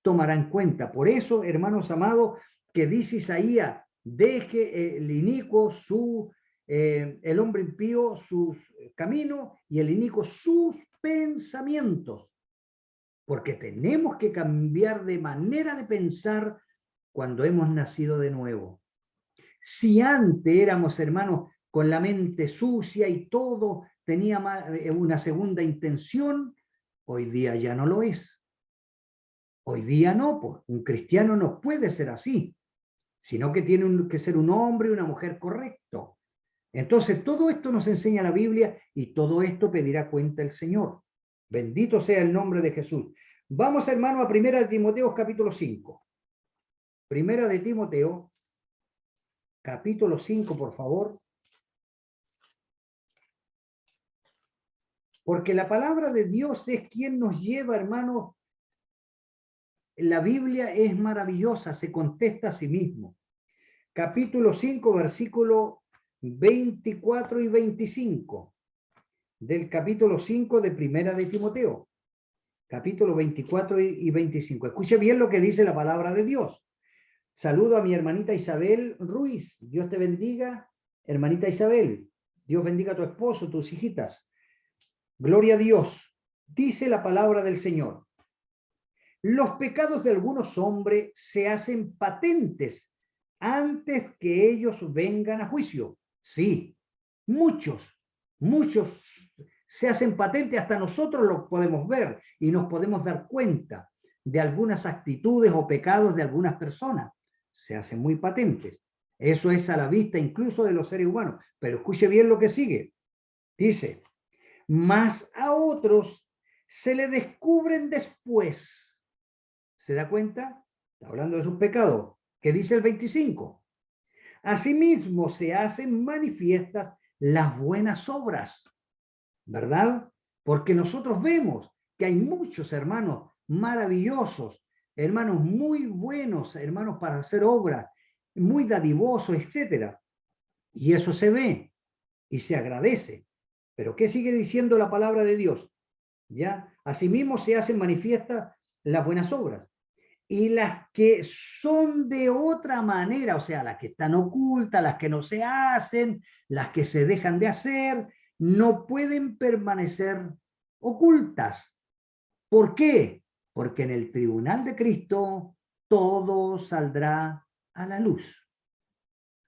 tomará en cuenta. Por eso, hermanos amados, que dice Isaías: deje el inicuo el hombre impío sus caminos y el inicuo sus pensamientos. Porque tenemos que cambiar de manera de pensar cuando hemos nacido de nuevo. Si antes éramos, hermanos, con la mente sucia y todo tenía una segunda intención, hoy día ya no lo es. Hoy día no, pues un cristiano no puede ser así, sino que tiene que ser un hombre y una mujer correcto. Entonces, todo esto nos enseña la Biblia y todo esto pedirá cuenta el Señor. Bendito sea el nombre de Jesús. Vamos, hermano, a 1 de Timoteo, capítulo 5. 1 de Timoteo, capítulo 5, por favor. Porque la palabra de Dios es quien nos lleva, hermano. La Biblia es maravillosa, se contesta a sí mismo. Capítulo 5, versículo 24 y 25 del capítulo 5 de 1 de Timoteo. Capítulo 24 y 25. Escuche bien lo que dice la palabra de Dios. Saludo a mi hermanita Isabel Ruiz. Dios te bendiga, hermanita Isabel. Dios bendiga a tu esposo, tus hijitas. Gloria a Dios. Dice la palabra del Señor: los pecados de algunos hombres se hacen patentes antes que ellos vengan a juicio. Sí, muchos se hacen patentes, hasta nosotros lo podemos ver y nos podemos dar cuenta de algunas actitudes o pecados de algunas personas. Se hacen muy patentes. Eso es a la vista incluso de los seres humanos. Pero escuche bien lo que sigue. Dice, mas a otros se le descubren después. ¿Se da cuenta? Está hablando de sus pecados. ¿Qué dice el 25? Asimismo se hacen manifiestas las buenas obras, ¿verdad? Porque nosotros vemos que hay muchos hermanos maravillosos, hermanos muy buenos, hermanos para hacer obras, muy dadivosos, etcétera. Y eso se ve y se agradece. Pero ¿qué sigue diciendo la palabra de Dios? ¿Ya? Asimismo se hacen manifiestas las buenas obras. Y las que son de otra manera, o sea, las que están ocultas, las que no se hacen, las que se dejan de hacer, no pueden permanecer ocultas. ¿Por qué? Porque en el tribunal de Cristo todo saldrá a la luz.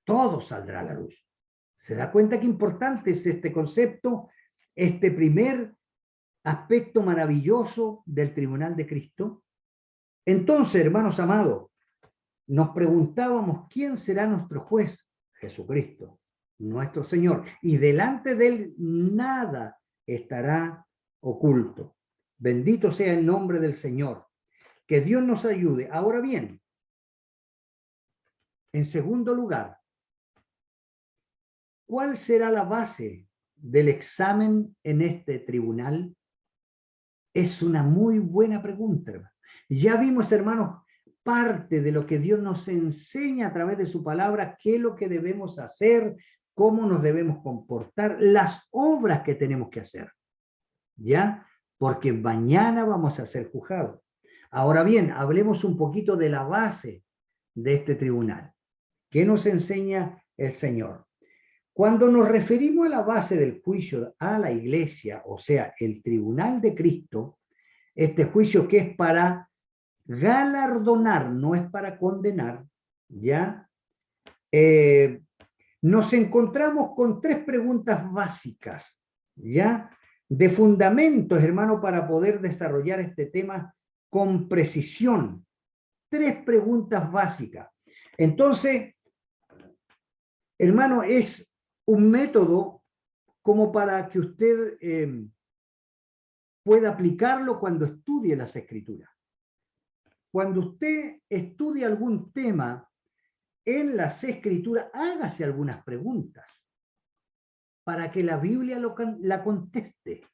Todo saldrá a la luz. ¿Se da cuenta qué importante es este concepto, este primer aspecto maravilloso del tribunal de Cristo? Entonces, hermanos amados, nos preguntábamos quién será nuestro juez. Jesucristo, nuestro Señor. Y delante de Él nada estará oculto. Bendito sea el nombre del Señor. Que Dios nos ayude. Ahora bien, en segundo lugar, ¿cuál será la base del examen en este tribunal? Es una muy buena pregunta, hermano. Ya vimos, hermanos, parte de lo que Dios nos enseña a través de su palabra, qué es lo que debemos hacer, cómo nos debemos comportar, las obras que tenemos que hacer. ¿Ya? Porque mañana vamos a ser juzgados. Ahora bien, hablemos un poquito de la base de este tribunal. ¿Qué nos enseña el Señor? Cuando nos referimos a la base del juicio a la iglesia, o sea, el tribunal de Cristo, este juicio que es para galardonar, no es para condenar, ¿ya? Nos encontramos con tres preguntas básicas, ¿ya? De fundamentos, hermano, para poder desarrollar este tema con precisión. Tres preguntas básicas. Entonces, hermano, es un método como para que usted pueda aplicarlo cuando estudie las Escrituras. Cuando usted estudie algún tema en las Escrituras, hágase algunas preguntas para que la Biblia la conteste.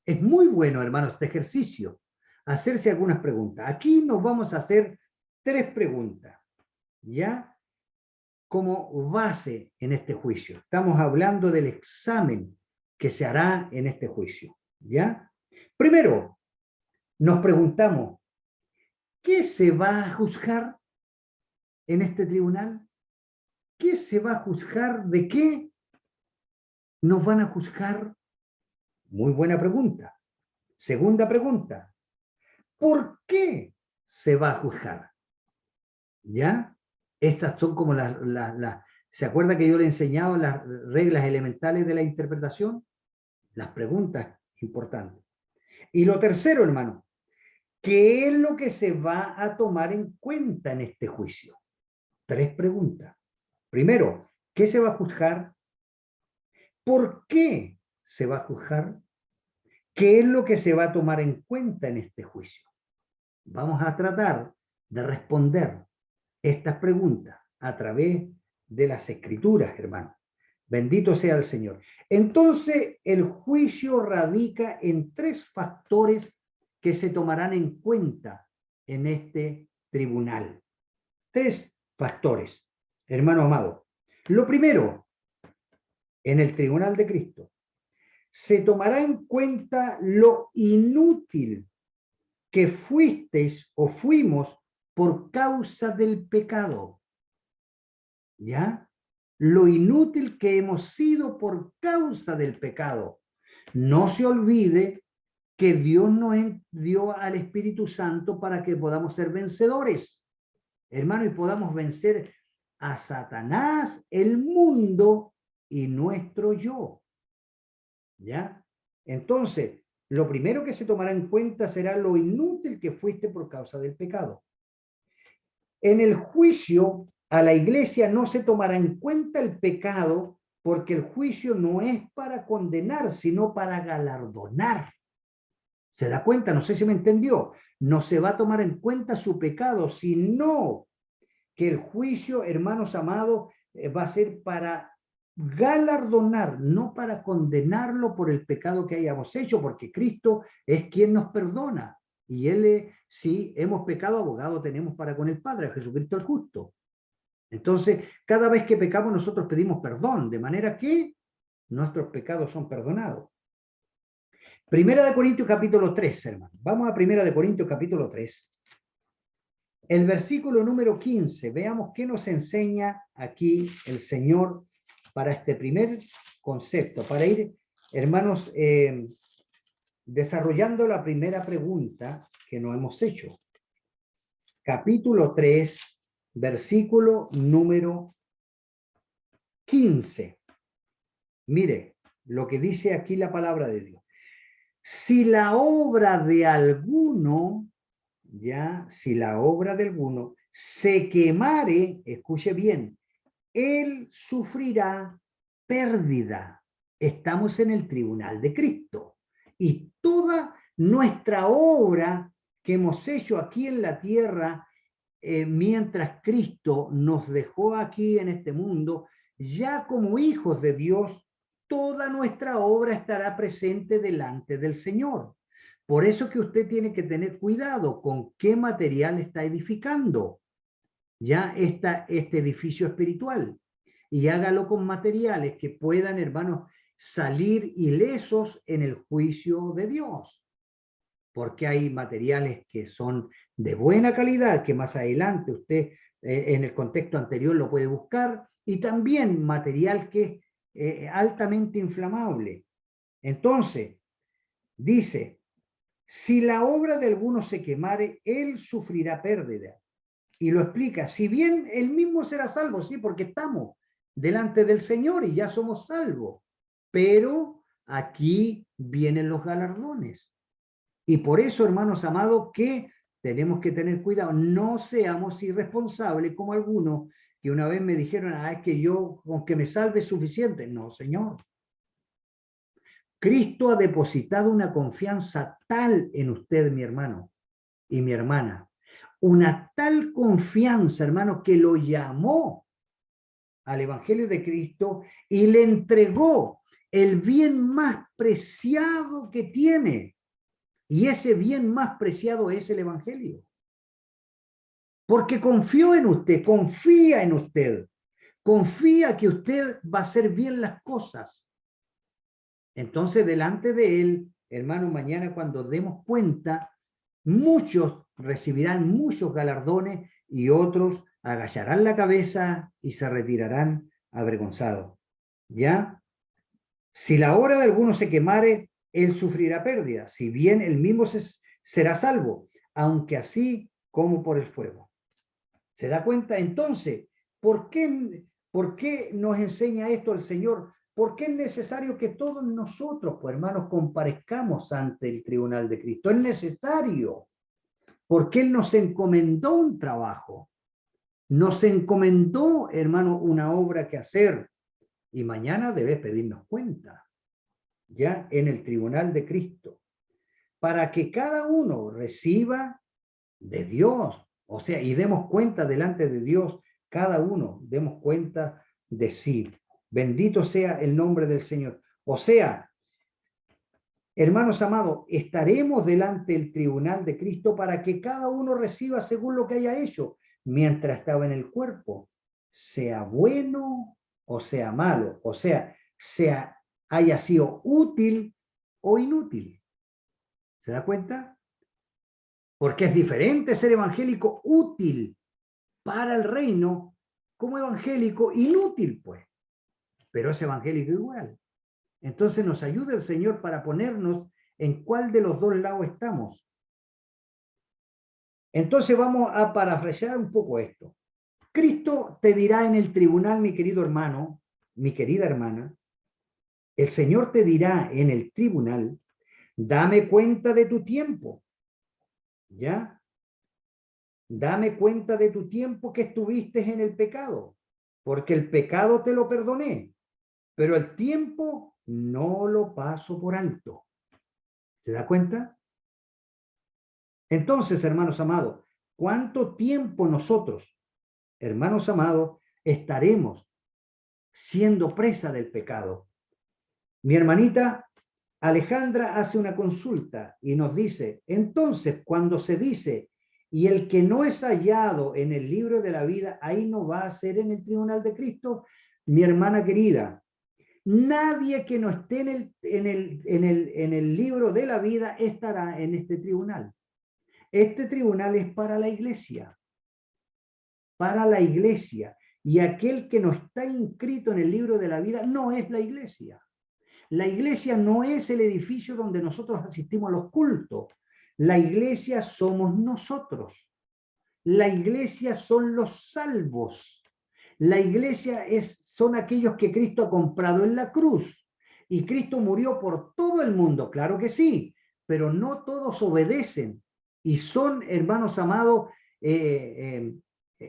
Es muy bueno, hermanos, este ejercicio, hacerse algunas preguntas. Aquí nos vamos a hacer tres preguntas, ¿ya? Como base en este juicio. Estamos hablando del examen que se hará en este juicio, ¿ya? Primero, nos preguntamos, ¿qué se va a juzgar en este tribunal? ¿Qué se va a juzgar? ¿De qué nos van a juzgar? Muy buena pregunta. Segunda pregunta, ¿por qué se va a juzgar? ¿Ya? Estas son como ¿se acuerda que yo le he enseñado las reglas elementales de la interpretación? Las preguntas importantes. Y lo tercero, hermano, ¿qué es lo que se va a tomar en cuenta en este juicio? Tres preguntas. Primero, ¿qué se va a juzgar? ¿Por qué se va a juzgar? ¿Qué es lo que se va a tomar en cuenta en este juicio? Vamos a tratar de responder estas preguntas a través de las Escrituras, hermano. Bendito sea el Señor. Entonces, el juicio radica en tres factores que se tomarán en cuenta en este tribunal. Tres factores, hermano amado. Lo primero, en el tribunal de Cristo, se tomará en cuenta lo inútil que fuisteis o fuimos por causa del pecado. ¿Ya? Lo inútil que hemos sido por causa del pecado. No se olvide que Dios nos dio al Espíritu Santo para que podamos ser vencedores, hermano, y podamos vencer a Satanás, el mundo y nuestro yo. ¿Ya? Entonces, lo primero que se tomará en cuenta será lo inútil que fuiste por causa del pecado. En el juicio a la iglesia no se tomará en cuenta el pecado, porque el juicio no es para condenar, sino para galardonar. ¿Se da cuenta? No sé si me entendió. No se va a tomar en cuenta su pecado, sino que el juicio, hermanos amados, va a ser para galardonar, no para condenarlo por el pecado que hayamos hecho, porque Cristo es quien nos perdona. Y Él, si hemos pecado, abogado tenemos para con el Padre, a Jesucristo el justo. Entonces, cada vez que pecamos nosotros pedimos perdón, de manera que nuestros pecados son perdonados. Primera de Corintios capítulo 3, hermano. Vamos a Primera de Corintios capítulo 3. El versículo número 15. Veamos qué nos enseña aquí el Señor para este primer concepto, para ir, hermanos, desarrollando la primera pregunta que nos hemos hecho. Capítulo 3, versículo número 15. Mire lo que dice aquí la palabra de Dios. Si la obra de alguno, si la obra de alguno se quemare, escuche bien, él sufrirá pérdida. Estamos en el tribunal de Cristo. Y toda nuestra obra que hemos hecho aquí en la tierra, mientras Cristo nos dejó aquí en este mundo, ya como hijos de Dios, toda nuestra obra estará presente delante del Señor. Por eso que usted tiene que tener cuidado con qué material está edificando ya este edificio espiritual. Y hágalo con materiales que puedan, hermanos, salir ilesos en el juicio de Dios. Porque hay materiales que son de buena calidad, que más adelante usted en el contexto anterior lo puede buscar, y también material que es altamente inflamable. Entonces, dice, si la obra de alguno se quemare, él sufrirá pérdida. Y lo explica, si bien él mismo será salvo, sí, porque estamos delante del Señor y ya somos salvos, pero aquí vienen los galardones. Y por eso, hermanos amados, que tenemos que tener cuidado, no seamos irresponsables como algunos que una vez me dijeron, es que yo con que me salve es suficiente. No, Señor. Cristo ha depositado una confianza tal en usted, mi hermano y mi hermana, una tal confianza, hermano, que lo llamó al Evangelio de Cristo y le entregó el bien más preciado que tiene. Y ese bien más preciado es el Evangelio. Porque confió en usted, confía en usted, confía que usted va a hacer bien las cosas. Entonces, delante de él, hermano, mañana cuando demos cuenta, muchos recibirán muchos galardones y otros agacharán la cabeza y se retirarán avergonzados. ¿Ya? Si la obra de alguno se quemare, él sufrirá pérdida, si bien él mismo será salvo, aunque así como por el fuego. ¿Se da cuenta? Entonces, ¿por qué nos enseña esto el Señor? ¿Por qué es necesario que todos nosotros, pues hermanos, comparezcamos ante el tribunal de Cristo? Es necesario, porque Él nos encomendó un trabajo, nos encomendó, hermano, una obra que hacer, y mañana debe pedirnos cuenta, ya en el tribunal de Cristo, para que cada uno reciba de Dios, o sea, y demos cuenta delante de Dios, cada uno demos cuenta de sí. Bendito sea el nombre del Señor. O sea, hermanos amados, estaremos delante del tribunal de Cristo para que cada uno reciba según lo que haya hecho mientras estaba en el cuerpo, sea bueno o sea malo, o sea haya sido útil o inútil. ¿Se da cuenta? Porque es diferente ser evangélico útil para el reino como evangélico inútil, pues. Pero es evangélico igual. Entonces nos ayuda el Señor para ponernos en cuál de los dos lados estamos. Entonces vamos a parafrasear un poco esto. Cristo te dirá en el tribunal, mi querido hermano, mi querida hermana, El Señor te dirá en el tribunal, dame cuenta de tu tiempo, ¿ya? Dame cuenta de tu tiempo que estuviste en el pecado, porque el pecado te lo perdoné, pero el tiempo no lo paso por alto. ¿Se da cuenta? Entonces, hermanos amados, ¿cuánto tiempo nosotros, hermanos amados, estaremos siendo presa del pecado? Mi hermanita Alejandra hace una consulta y nos dice, entonces, cuando se dice, y el que no es hallado en el libro de la vida, ahí no va a ser en el tribunal de Cristo. Mi hermana querida, nadie que no esté en el libro de la vida estará en este tribunal. Este tribunal es para la iglesia, para la iglesia. Y aquel que no está inscrito en el libro de la vida no es la iglesia. La iglesia no es el edificio donde nosotros asistimos a los cultos. La iglesia somos nosotros. La iglesia son los salvos. La iglesia son aquellos que Cristo ha comprado en la cruz. Y Cristo murió por todo el mundo, claro que sí, pero no todos obedecen. Y son, hermanos amados,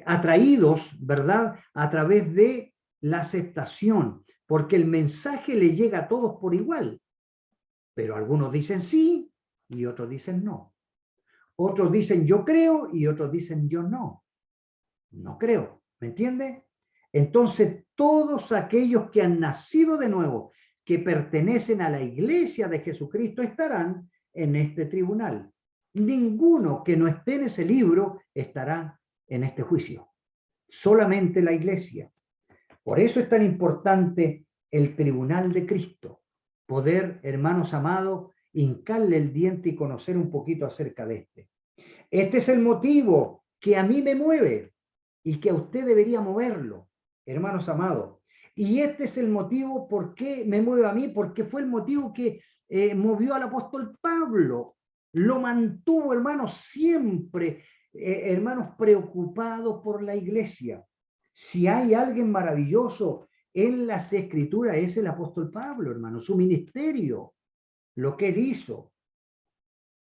atraídos, ¿verdad?, a través de la aceptación, porque el mensaje le llega a todos por igual. Pero algunos dicen sí y otros dicen no. Otros dicen yo creo y otros dicen yo no. No creo. ¿Me entiende? Entonces, todos aquellos que han nacido de nuevo, que pertenecen a la iglesia de Jesucristo, estarán en este tribunal. Ninguno que no esté en ese libro estará en este juicio. Solamente la iglesia. Por eso es tan importante el tribunal de Cristo. Poder, hermanos amados, hincarle el diente y conocer un poquito acerca de este. Este es el motivo que a mí me mueve y que a usted debería moverlo, hermanos amados. Y este es el motivo por qué me mueve a mí, porque fue el motivo que movió al apóstol Pablo. Lo mantuvo, hermanos, siempre, hermanos, preocupados por la iglesia. Si hay alguien maravilloso en las escrituras, es el apóstol Pablo, hermano, su ministerio, lo que él hizo.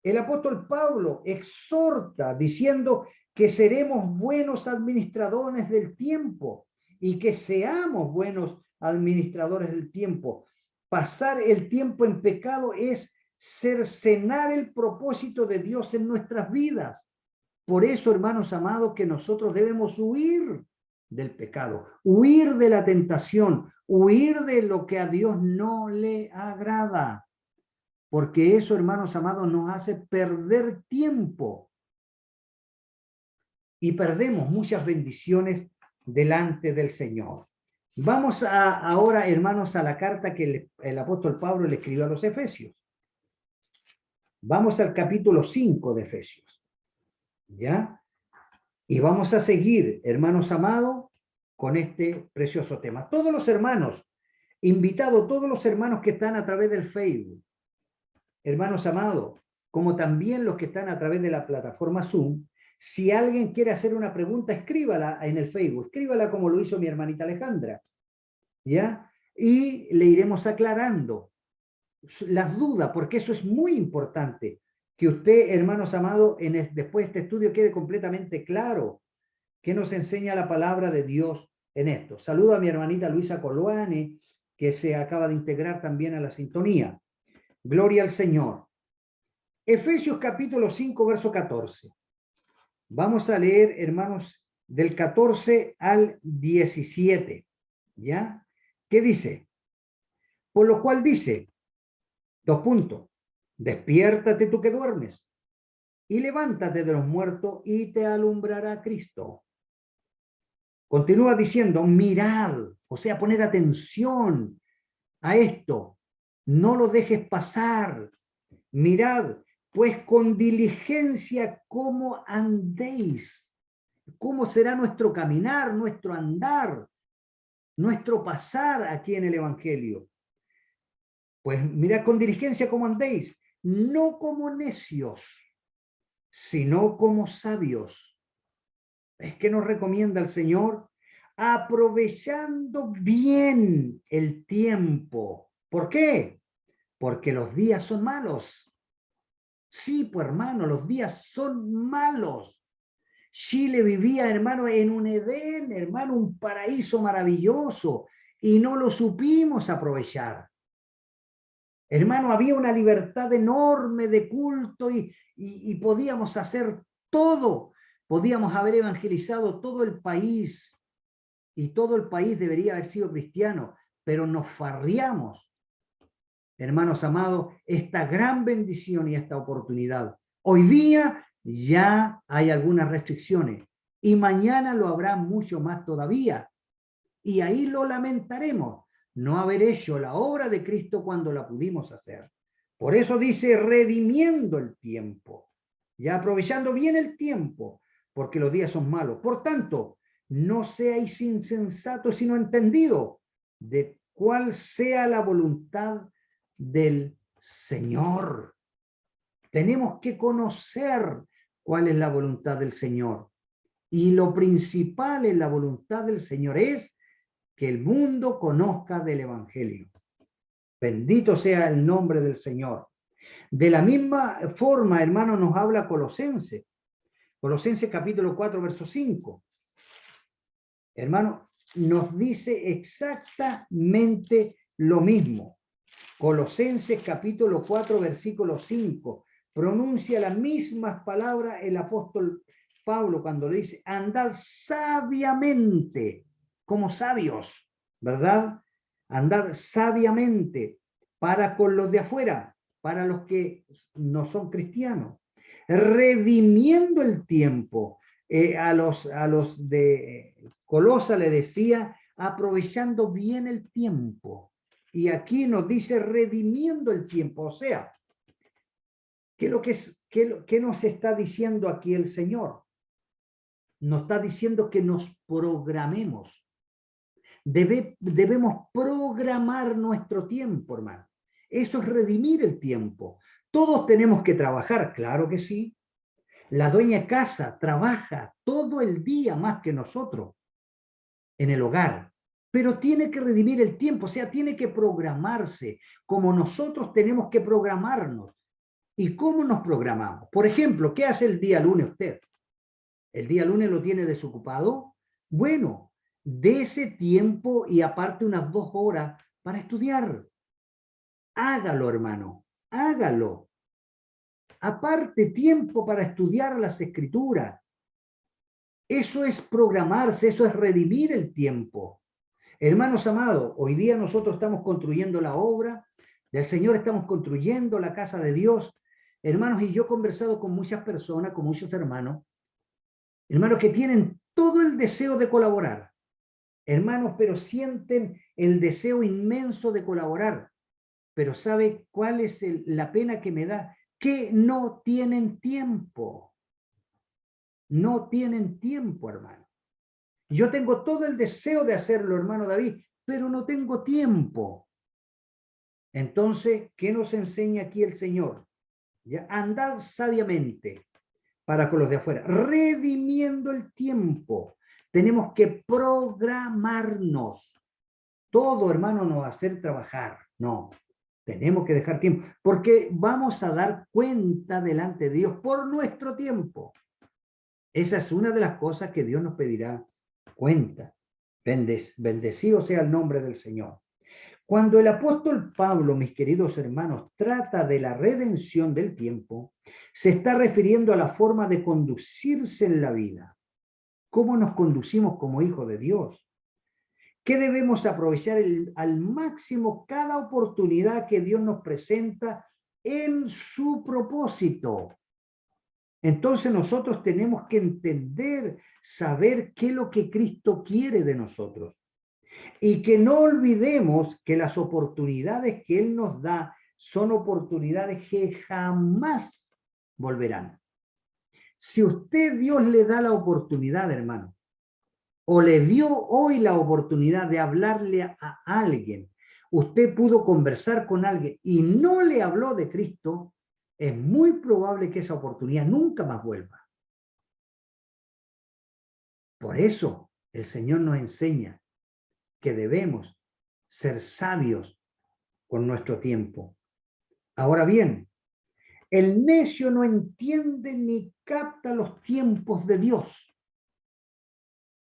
El apóstol Pablo exhorta diciendo que seremos buenos administradores del tiempo y que seamos buenos administradores del tiempo. Pasar el tiempo en pecado es cercenar el propósito de Dios en nuestras vidas. Por eso, hermanos amados, que nosotros debemos huir del pecado, huir de la tentación, huir de lo que a Dios no le agrada. Porque eso, hermanos amados, nos hace perder tiempo. Y perdemos muchas bendiciones delante del Señor. Vamos ahora, hermanos, a la carta que el apóstol Pablo le escribió a los Efesios. Vamos al capítulo 5 de Efesios. ¿Ya? Y vamos a seguir, hermanos amados, con este precioso tema. Todos los hermanos, invitados, todos los hermanos que están a través del Facebook, hermanos amados, como también los que están a través de la plataforma Zoom, si alguien quiere hacer una pregunta, escríbala en el Facebook, escríbala como lo hizo mi hermanita Alejandra, ¿ya? Y le iremos aclarando las dudas, porque eso es muy importante, que usted, hermanos amados, después de este estudio quede completamente claro que nos enseña la palabra de Dios en esto. Saludo a mi hermanita Luisa Coloane, que se acaba de integrar también a la sintonía. Gloria al Señor. Efesios capítulo 5, verso 14. Vamos a leer, hermanos, del 14 al 17. ¿Ya? ¿Qué dice? Por lo cual dice, dos puntos, despiértate tú que duermes y levántate de los muertos y te alumbrará Cristo. Continúa diciendo, mirad, o sea, poner atención a esto, no lo dejes pasar. Mirad, pues con diligencia cómo andéis, cómo será nuestro caminar, nuestro andar, nuestro pasar aquí en el Evangelio. Pues mirad con diligencia cómo andéis, no como necios, sino como sabios. Es que nos recomienda el Señor, aprovechando bien el tiempo, ¿Por qué? Porque los días son malos. Sí, pues hermano, los días son malos. Chile vivía, hermano, en un Edén, hermano, un paraíso maravilloso, y no lo supimos aprovechar. Hermano, había una libertad enorme de culto y podíamos hacer todo. Podíamos haber evangelizado todo el país y todo el país debería haber sido cristiano, pero nos farriamos, hermanos amados, esta gran bendición y esta oportunidad. Hoy día ya hay algunas restricciones y mañana lo habrá mucho más todavía. Y ahí lo lamentaremos, no haber hecho la obra de Cristo cuando la pudimos hacer. Por eso dice, redimiendo el tiempo, ya aprovechando bien el tiempo, porque los días son malos. Por tanto, no seáis insensatos, sino entendidos de cuál sea la voluntad del Señor. Tenemos que conocer cuál es la voluntad del Señor. Y lo principal en la voluntad del Señor es que el mundo conozca del Evangelio. Bendito sea el nombre del Señor. De la misma forma, hermano, nos habla Colosenses. Colosenses capítulo 4, verso 5. Hermano, nos dice exactamente lo mismo. Colosenses capítulo 4, versículo 5. Pronuncia las mismas palabras el apóstol Pablo cuando le dice, andad sabiamente, como sabios, ¿verdad? Andad sabiamente para con los de afuera, para los que no son cristianos, redimiendo el tiempo. A los de Colosa le decía, aprovechando bien el tiempo. Y aquí nos dice redimiendo el tiempo. O sea, ¿qué nos está diciendo aquí el Señor? Nos está diciendo que nos programemos. Debemos programar nuestro tiempo, hermano. Eso es redimir el tiempo. Todos tenemos que trabajar, claro que sí. La dueña de casa trabaja todo el día más que nosotros en el hogar, pero tiene que redimir el tiempo, o sea, tiene que programarse, como nosotros tenemos que programarnos. ¿Y cómo nos programamos? Por ejemplo, ¿qué hace el día lunes usted? ¿El día lunes lo tiene desocupado? Bueno, de ese tiempo y aparte unas 2 horas para estudiar. Hágalo, hermano, hágalo. Aparte tiempo para estudiar las escrituras. Eso es programarse, eso es redimir el tiempo. Hermanos amados, hoy día nosotros estamos construyendo la obra del Señor, estamos construyendo la casa de Dios. Hermanos, y yo he conversado con muchas personas, con muchos hermanos que tienen todo el deseo de colaborar. Hermanos, pero sienten el deseo inmenso de colaborar. Pero ¿sabe cuál es la pena que me da? Que no tienen tiempo. No tienen tiempo, hermano. Yo tengo todo el deseo de hacerlo, hermano David, pero no tengo tiempo. Entonces, ¿qué nos enseña aquí el Señor? ¿Ya? Andad sabiamente para con los de afuera, redimiendo el tiempo. Tenemos que programarnos. Todo, hermano, no va a hacer trabajar. No, tenemos que dejar tiempo, porque vamos a dar cuenta delante de Dios por nuestro tiempo. Esa es una de las cosas que Dios nos pedirá cuenta. Bendecido sea el nombre del Señor. Cuando el apóstol Pablo, mis queridos hermanos, trata de la redención del tiempo, se está refiriendo a la forma de conducirse en la vida. ¿Cómo nos conducimos como hijos de Dios? ¿Qué debemos aprovechar al máximo cada oportunidad que Dios nos presenta en su propósito? Entonces nosotros tenemos que entender, saber qué es lo que Cristo quiere de nosotros. Y que no olvidemos que las oportunidades que Él nos da son oportunidades que jamás volverán. Si usted Dios le da la oportunidad, hermano, o le dio hoy la oportunidad de hablarle a alguien, usted pudo conversar con alguien y no le habló de Cristo, es muy probable que esa oportunidad nunca más vuelva. Por eso el Señor nos enseña que debemos ser sabios con nuestro tiempo. Ahora bien, el necio no entiende ni capta los tiempos de Dios.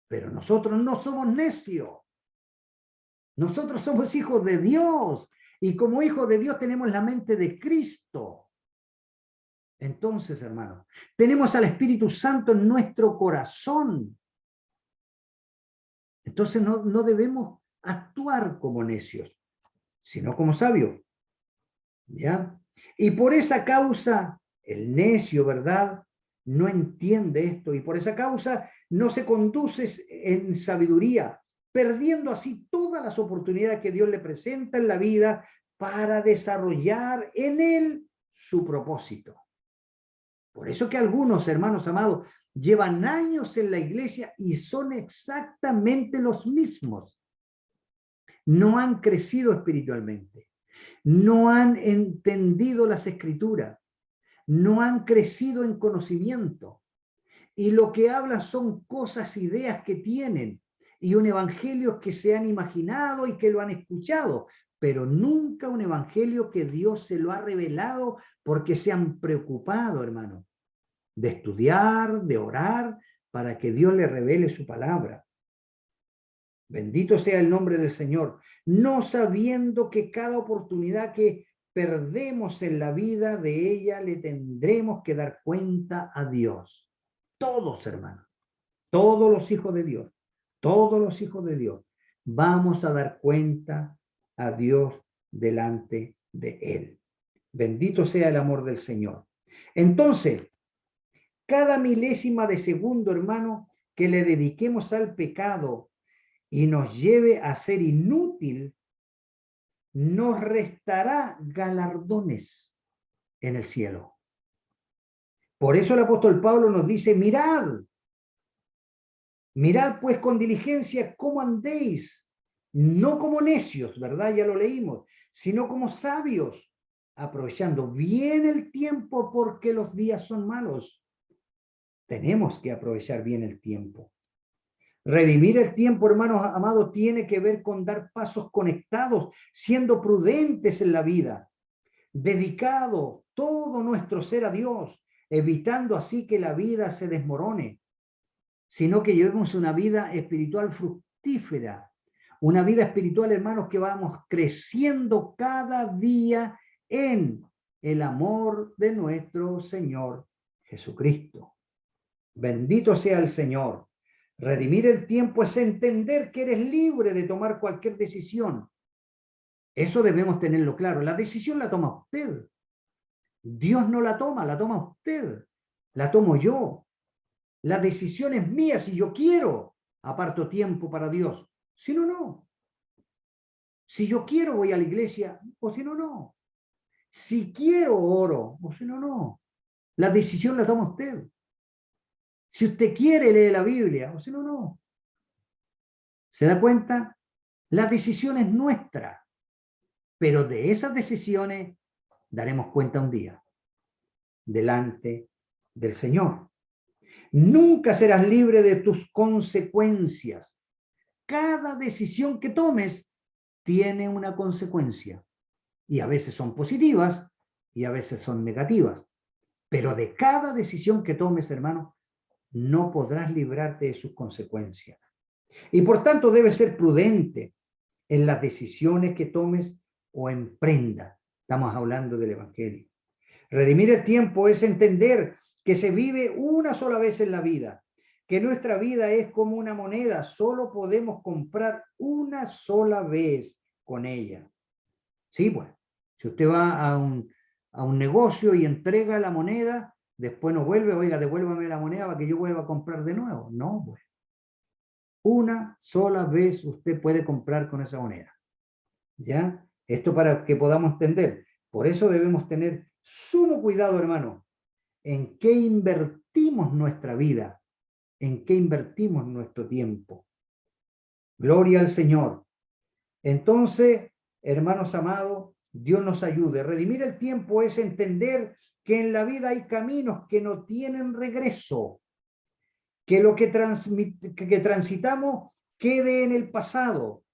Pero nosotros no somos necios. Nosotros somos hijos de Dios. Y como hijos de Dios tenemos la mente de Cristo. Entonces, hermanos, tenemos al Espíritu Santo en nuestro corazón. Entonces no debemos actuar como necios, sino como sabios. ¿Ya? Y por esa causa, el necio, ¿verdad?, no entiende esto, y por esa causa no se conduce en sabiduría, perdiendo así todas las oportunidades que Dios le presenta en la vida para desarrollar en él su propósito. Por eso que algunos, hermanos amados, llevan años en la iglesia y son exactamente los mismos. No han crecido espiritualmente. No han entendido las escrituras, no han crecido en conocimiento, y lo que hablan son cosas, ideas que tienen, y un evangelio que se han imaginado y que lo han escuchado, pero nunca un evangelio que Dios se lo ha revelado, porque se han preocupado, hermano, de estudiar, de orar, para que Dios le revele su palabra. Bendito sea el nombre del Señor, no sabiendo que cada oportunidad que perdemos en la vida, de ella le tendremos que dar cuenta a Dios. Todos, hermanos, todos los hijos de Dios, todos los hijos de Dios, vamos a dar cuenta a Dios delante de Él. Bendito sea el amor del Señor. Entonces, cada milésima de segundo, hermano, que le dediquemos al pecado y nos lleve a ser inútil, nos restará galardones en el cielo. Por eso el apóstol Pablo nos dice, mirad pues con diligencia cómo andéis, no como necios, ¿verdad? Ya lo leímos, sino como sabios, aprovechando bien el tiempo porque los días son malos. Tenemos que aprovechar bien el tiempo. Redimir el tiempo, hermanos amados, tiene que ver con dar pasos conectados, siendo prudentes en la vida, dedicado todo nuestro ser a Dios, evitando así que la vida se desmorone, sino que llevemos una vida espiritual fructífera, una vida espiritual, hermanos, que vamos creciendo cada día en el amor de nuestro Señor Jesucristo. Bendito sea el Señor. Redimir el tiempo es entender que eres libre de tomar cualquier decisión. Eso debemos tenerlo claro. La decisión la toma usted. Dios no la toma usted. La tomo yo. La decisión es mía. Si yo quiero, aparto tiempo para Dios. Si no, no. Si yo quiero, voy a la iglesia. O si no, no. Si quiero, oro. O si no, no. La decisión la toma usted. Si usted quiere, lee la Biblia. O si no, no. ¿Se da cuenta? La decisión es nuestra, pero de esas decisiones daremos cuenta un día, delante del Señor. Nunca serás libre de tus consecuencias. Cada decisión que tomes tiene una consecuencia, y a veces son positivas y a veces son negativas, pero de cada decisión que tomes, hermano, no podrás librarte de sus consecuencias. Y por tanto debes ser prudente en las decisiones que tomes o emprendas. Estamos hablando del Evangelio. Redimir el tiempo es entender que se vive una sola vez en la vida, que nuestra vida es como una moneda, solo podemos comprar una sola vez con ella. Sí, pues, si usted va a un negocio y entrega la moneda, después no vuelve, oiga, devuélvame la moneda para que yo vuelva a comprar de nuevo. No, pues. Una sola vez usted puede comprar con esa moneda. ¿Ya? Esto para que podamos entender. Por eso debemos tener sumo cuidado, hermano, en qué invertimos nuestra vida, en qué invertimos nuestro tiempo. Gloria al Señor. Entonces, hermanos amados, Dios nos ayude. Redimir el tiempo es entender que en la vida hay caminos que no tienen regreso, que lo que transitamos quede en el pasado,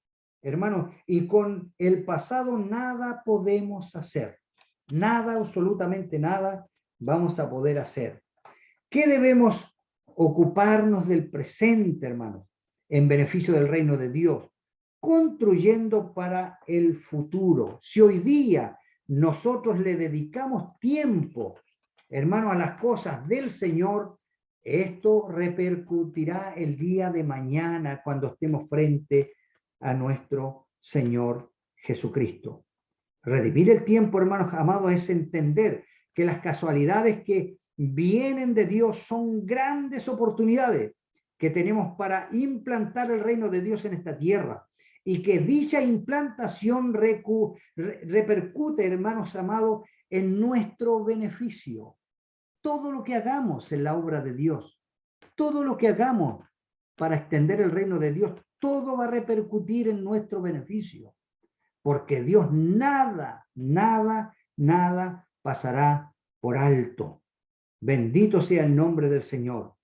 hermanos, y con el pasado nada podemos hacer. Nada, absolutamente nada vamos a poder hacer. ¿Qué debemos ocuparnos del presente, hermanos, en beneficio del reino de Dios? Construyendo para el futuro. Si hoy día nosotros le dedicamos tiempo, hermanos, a las cosas del Señor, esto repercutirá el día de mañana cuando estemos frente a nuestro Señor Jesucristo. Redimir el tiempo, hermanos amados, es entender que las casualidades que vienen de Dios son grandes oportunidades que tenemos para implantar el reino de Dios en esta tierra, y que dicha implantación repercute, hermanos amados, en nuestro beneficio. Todo lo que hagamos en la obra de Dios, todo lo que hagamos para extender el reino de Dios, todo va a repercutir en nuestro beneficio, porque Dios nada pasará por alto. Bendito sea el nombre del Señor.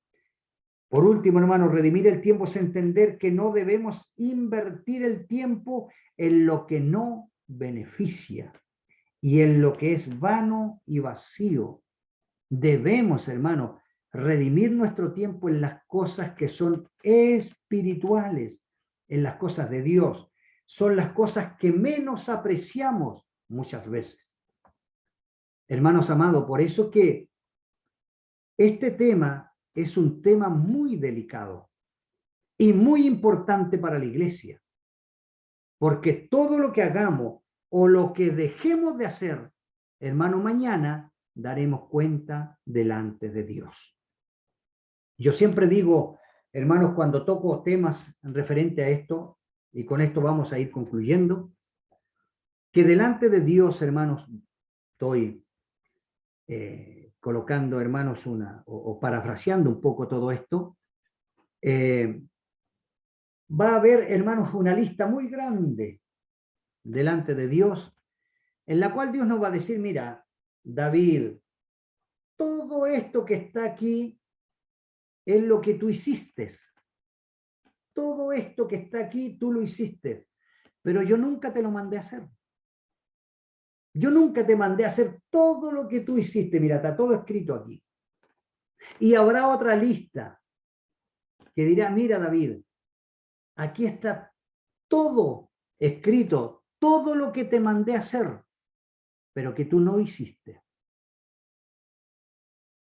Por último, hermanos, redimir el tiempo es entender que no debemos invertir el tiempo en lo que no beneficia y en lo que es vano y vacío. Debemos, hermanos, redimir nuestro tiempo en las cosas que son espirituales, en las cosas de Dios. Son las cosas que menos apreciamos muchas veces. Hermanos amados, por eso que este tema es un tema muy delicado y muy importante para la iglesia, porque todo lo que hagamos o lo que dejemos de hacer, hermano, mañana daremos cuenta delante de Dios. Yo siempre digo, hermanos, cuando toco temas referente a esto, y con esto vamos a ir concluyendo, que delante de Dios, hermanos, estoy colocando, hermanos, o parafraseando un poco todo esto, va a haber, hermanos, una lista muy grande delante de Dios, en la cual Dios nos va a decir, mira, David, todo esto que está aquí es lo que tú hiciste. Todo esto que está aquí, tú lo hiciste, pero yo nunca te lo mandé a hacer. Yo nunca te mandé a hacer todo lo que tú hiciste. Mira, está todo escrito aquí. Y habrá otra lista que dirá, mira, David, aquí está todo escrito, todo lo que te mandé a hacer, pero que tú no hiciste.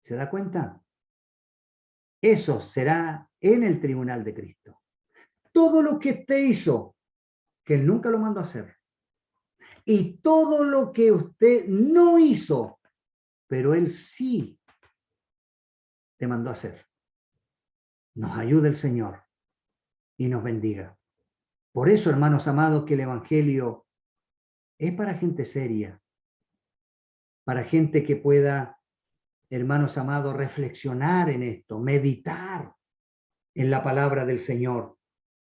¿Se da cuenta? Eso será en el tribunal de Cristo. Todo lo que usted hizo, que él nunca lo mandó a hacer. Y todo lo que usted no hizo, pero él sí te mandó a hacer. Nos ayude el Señor y nos bendiga. Por eso, hermanos amados, que el Evangelio es para gente seria, para gente que pueda, hermanos amados, reflexionar en esto, meditar en la palabra del Señor.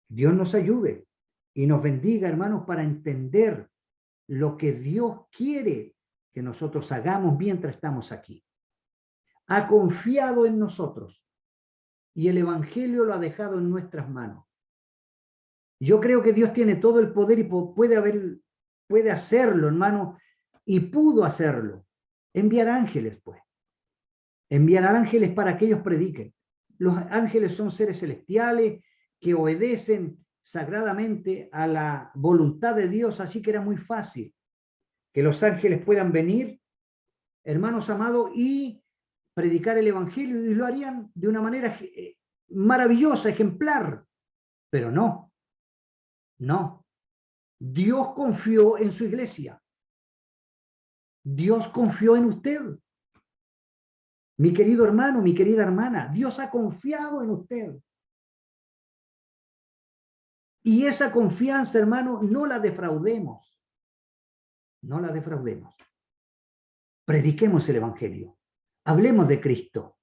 Dios nos ayude y nos bendiga, hermanos, para entender lo que Dios quiere que nosotros hagamos mientras estamos aquí. Ha confiado en nosotros y el Evangelio lo ha dejado en nuestras manos. Yo creo que Dios tiene todo el poder y puede hacerlo, hermano, y pudo hacerlo. Enviar ángeles, pues. Enviar ángeles para que ellos prediquen. Los ángeles son seres celestiales que obedecen sagradamente a la voluntad de Dios, así que era muy fácil que los ángeles puedan venir, hermanos amados, y predicar el Evangelio, y lo harían de una manera maravillosa, ejemplar, pero no. Dios confió en su iglesia. Dios confió en usted. Mi querido hermano, mi querida hermana, Dios ha confiado en usted. Y esa confianza, hermano, no la defraudemos. No la defraudemos. Prediquemos el Evangelio. Hablemos de Cristo.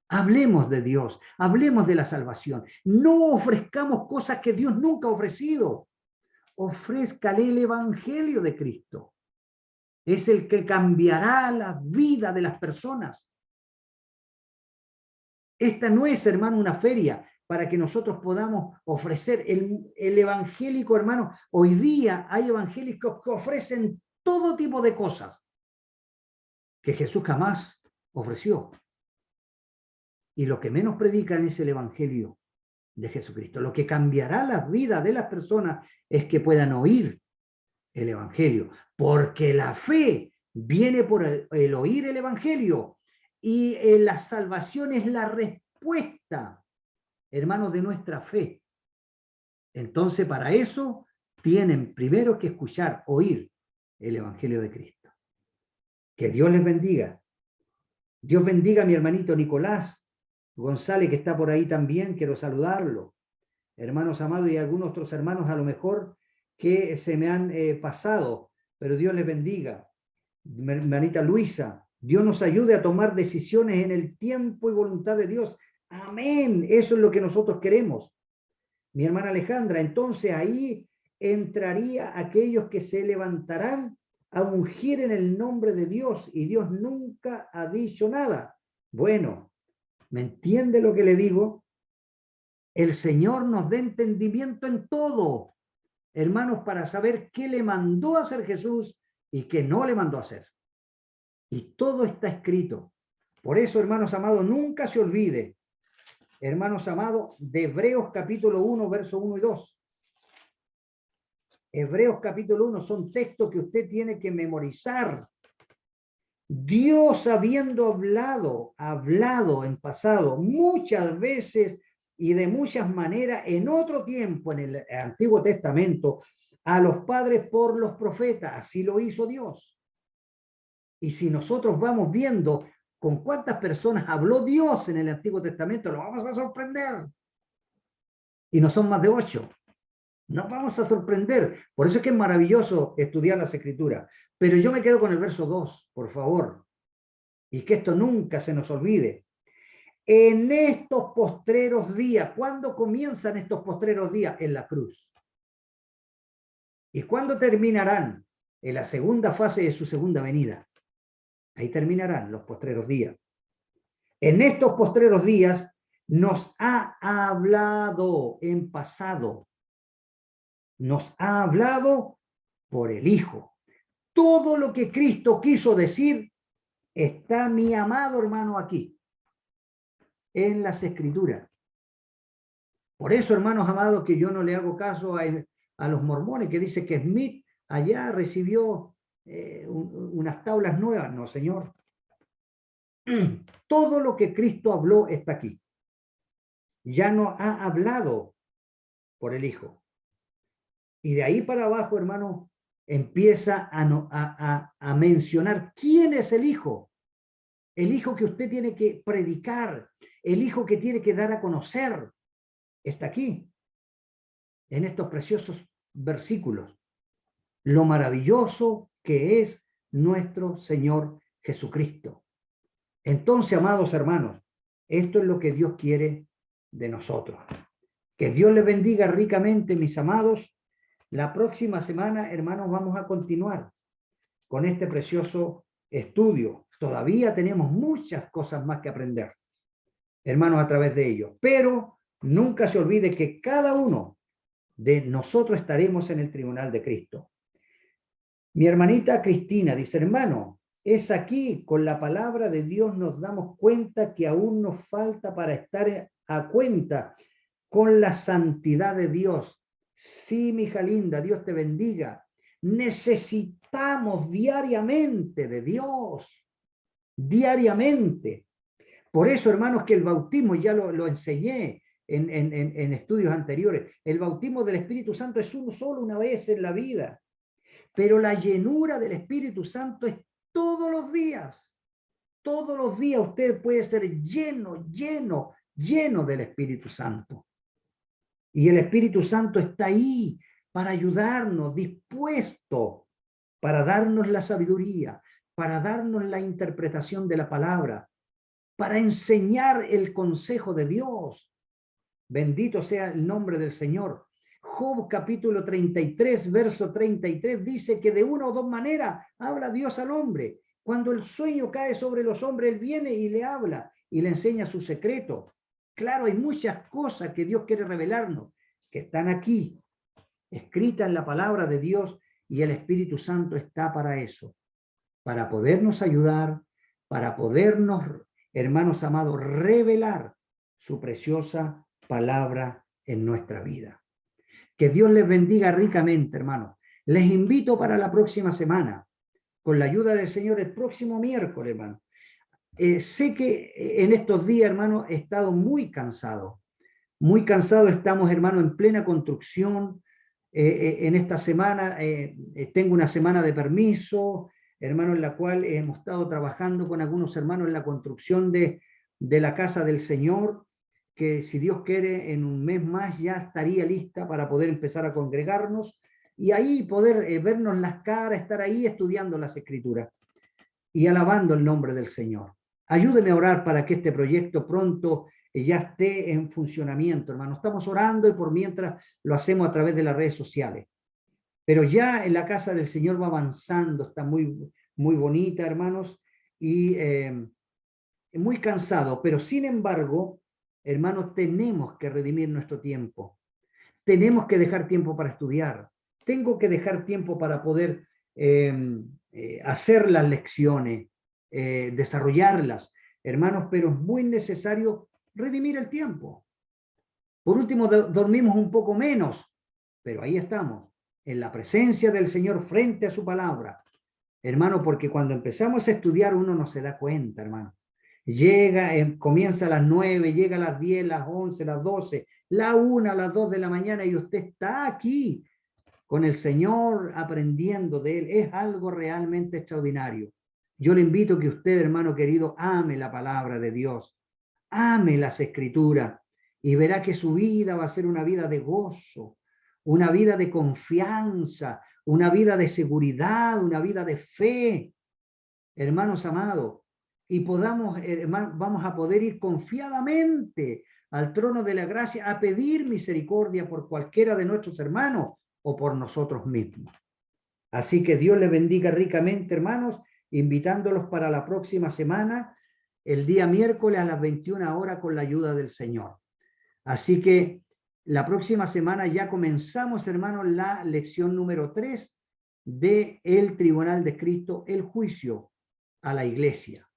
Hablemos de Dios. Hablemos de la salvación. No ofrezcamos cosas que Dios nunca ha ofrecido. Ofrézcale el Evangelio de Cristo. Es el que cambiará la vida de las personas. Esta no es, hermano, una feria. para que nosotros podamos ofrecer el evangélico, hermano. Hoy día hay evangélicos que ofrecen todo tipo de cosas que Jesús jamás ofreció. Y lo que menos predican es el evangelio de Jesucristo. Lo que cambiará la vida de las personas es que puedan oír el evangelio, porque la fe viene por el oír el evangelio, y la salvación es la respuesta, hermanos, de nuestra fe. Entonces, para eso tienen primero que escuchar, oír el evangelio de Cristo. Que Dios les bendiga. Dios bendiga a mi hermanito Nicolás González, que está por ahí también. Quiero saludarlo. Hermanos amados, y algunos otros hermanos a lo mejor que se me han pasado, pero Dios les bendiga. Mi hermanita Luisa, Dios nos ayude a tomar decisiones en el tiempo y voluntad de Dios. Amén. Eso es lo que nosotros queremos. Mi hermana Alejandra, entonces ahí entraría aquellos que se levantarán a ungir en el nombre de Dios, y Dios nunca ha dicho nada. Bueno, ¿me entiende lo que le digo? El Señor nos dé entendimiento en todo, hermanos, para saber qué le mandó a hacer Jesús y qué no le mandó a hacer. Y todo está escrito. Por eso, hermanos amados, nunca se olvide, hermanos amados, de Hebreos capítulo 1, verso 1 y 2. Hebreos capítulo 1 son textos que usted tiene que memorizar. Dios, habiendo hablado en pasado muchas veces y de muchas maneras en otro tiempo, en el Antiguo Testamento, a los padres por los profetas. Así lo hizo Dios. Y si nosotros vamos viendo con cuántas personas habló Dios en el Antiguo Testamento, lo vamos a sorprender. Y no son más de 8. Nos vamos a sorprender. Por eso es que es maravilloso estudiar las Escrituras. Pero yo me quedo con el verso 2, por favor. Y que esto nunca se nos olvide. En estos postreros días, ¿cuándo comienzan estos postreros días? En la cruz. ¿Y cuándo terminarán? En la segunda fase de su segunda venida. Ahí terminarán los postreros días. En estos postreros días nos ha hablado en pasado. Nos ha hablado por el Hijo. Todo lo que Cristo quiso decir está, mi amado hermano, aquí, en las Escrituras. Por eso, hermanos amados, que yo no le hago caso a los mormones que dicen que Smith allá recibió unas tablas nuevas. No, señor. Todo lo que Cristo habló está aquí. Ya no ha hablado por el Hijo. Y de ahí para abajo, hermano, empieza a mencionar quién es el Hijo. El Hijo que usted tiene que predicar, el Hijo que tiene que dar a conocer, está aquí, en estos preciosos versículos. Lo maravilloso que es nuestro Señor Jesucristo. Entonces, amados hermanos, esto es lo que Dios quiere de nosotros. Que Dios les bendiga ricamente, mis amados. La próxima semana, hermanos, vamos a continuar con este precioso estudio. Todavía tenemos muchas cosas más que aprender, hermanos, a través de ello. Pero nunca se olvide que cada uno de nosotros estaremos en el tribunal de Cristo. Mi hermanita Cristina dice, hermano, es aquí con la palabra de Dios nos damos cuenta que aún nos falta para estar a cuenta con la santidad de Dios. Sí, mi hija linda, Dios te bendiga. Necesitamos diariamente de Dios, diariamente. Por eso, hermanos, que el bautismo, ya lo enseñé en estudios anteriores, el bautismo del Espíritu Santo es uno solo, una vez en la vida. Pero la llenura del Espíritu Santo es todos los días. Todos los días usted puede ser lleno del Espíritu Santo. Y el Espíritu Santo está ahí para ayudarnos, dispuesto para darnos la sabiduría, para darnos la interpretación de la palabra, para enseñar el consejo de Dios. Bendito sea el nombre del Señor. Job capítulo 33, verso 33 dice que de una o dos maneras habla Dios al hombre. Cuando el sueño cae sobre los hombres, Él viene y le habla y le enseña su secreto. Claro, hay muchas cosas que Dios quiere revelarnos, que están aquí, escritas en la palabra de Dios, y el Espíritu Santo está para eso, para podernos ayudar, para podernos, hermanos amados, revelar su preciosa palabra en nuestra vida. Que Dios les bendiga ricamente, hermanos. Les invito para la próxima semana, con la ayuda del Señor, el próximo miércoles, hermano. Sé que en estos días, hermano, he estado muy cansado. Muy cansado estamos, hermano, en plena construcción. En esta semana tengo una semana de permiso, hermano, en la cual hemos estado trabajando con algunos hermanos en la construcción de la casa del Señor, que si Dios quiere, en un mes más ya estaría lista para poder empezar a congregarnos y ahí poder vernos las caras, estar ahí estudiando las Escrituras y alabando el nombre del Señor. Ayúdeme a orar para que este proyecto pronto ya esté en funcionamiento, hermano. Estamos orando y por mientras lo hacemos a través de las redes sociales. Pero ya en la casa del Señor va avanzando, está muy, muy bonita, hermanos, y muy cansado. Pero sin embargo, hermanos, tenemos que redimir nuestro tiempo. Tenemos que dejar tiempo para estudiar. Tengo que dejar tiempo para poder hacer las lecciones, desarrollarlas, hermanos, pero es muy necesario redimir el tiempo. Por último, dormimos un poco menos, pero ahí estamos, en la presencia del Señor frente a su palabra. Hermano, porque cuando empezamos a estudiar uno no se da cuenta, hermano. Llega, comienza a las 9, llega a las 10, las 11, las 12, la 1, las 2 de la mañana y usted está aquí con el Señor aprendiendo de Él. Es algo realmente extraordinario. Yo le invito a que usted, hermano querido, ame la palabra de Dios, ame las Escrituras y verá que su vida va a ser una vida de gozo, una vida de confianza, una vida de seguridad, una vida de fe, hermanos amados, y vamos a poder ir confiadamente al trono de la gracia a pedir misericordia por cualquiera de nuestros hermanos o por nosotros mismos. Así que Dios les bendiga ricamente, hermanos, invitándolos para la próxima semana, el día miércoles a las 21 horas con la ayuda del Señor. Así que la próxima semana ya comenzamos, hermanos, la lección número 3 de el Tribunal de Cristo, el juicio a la iglesia.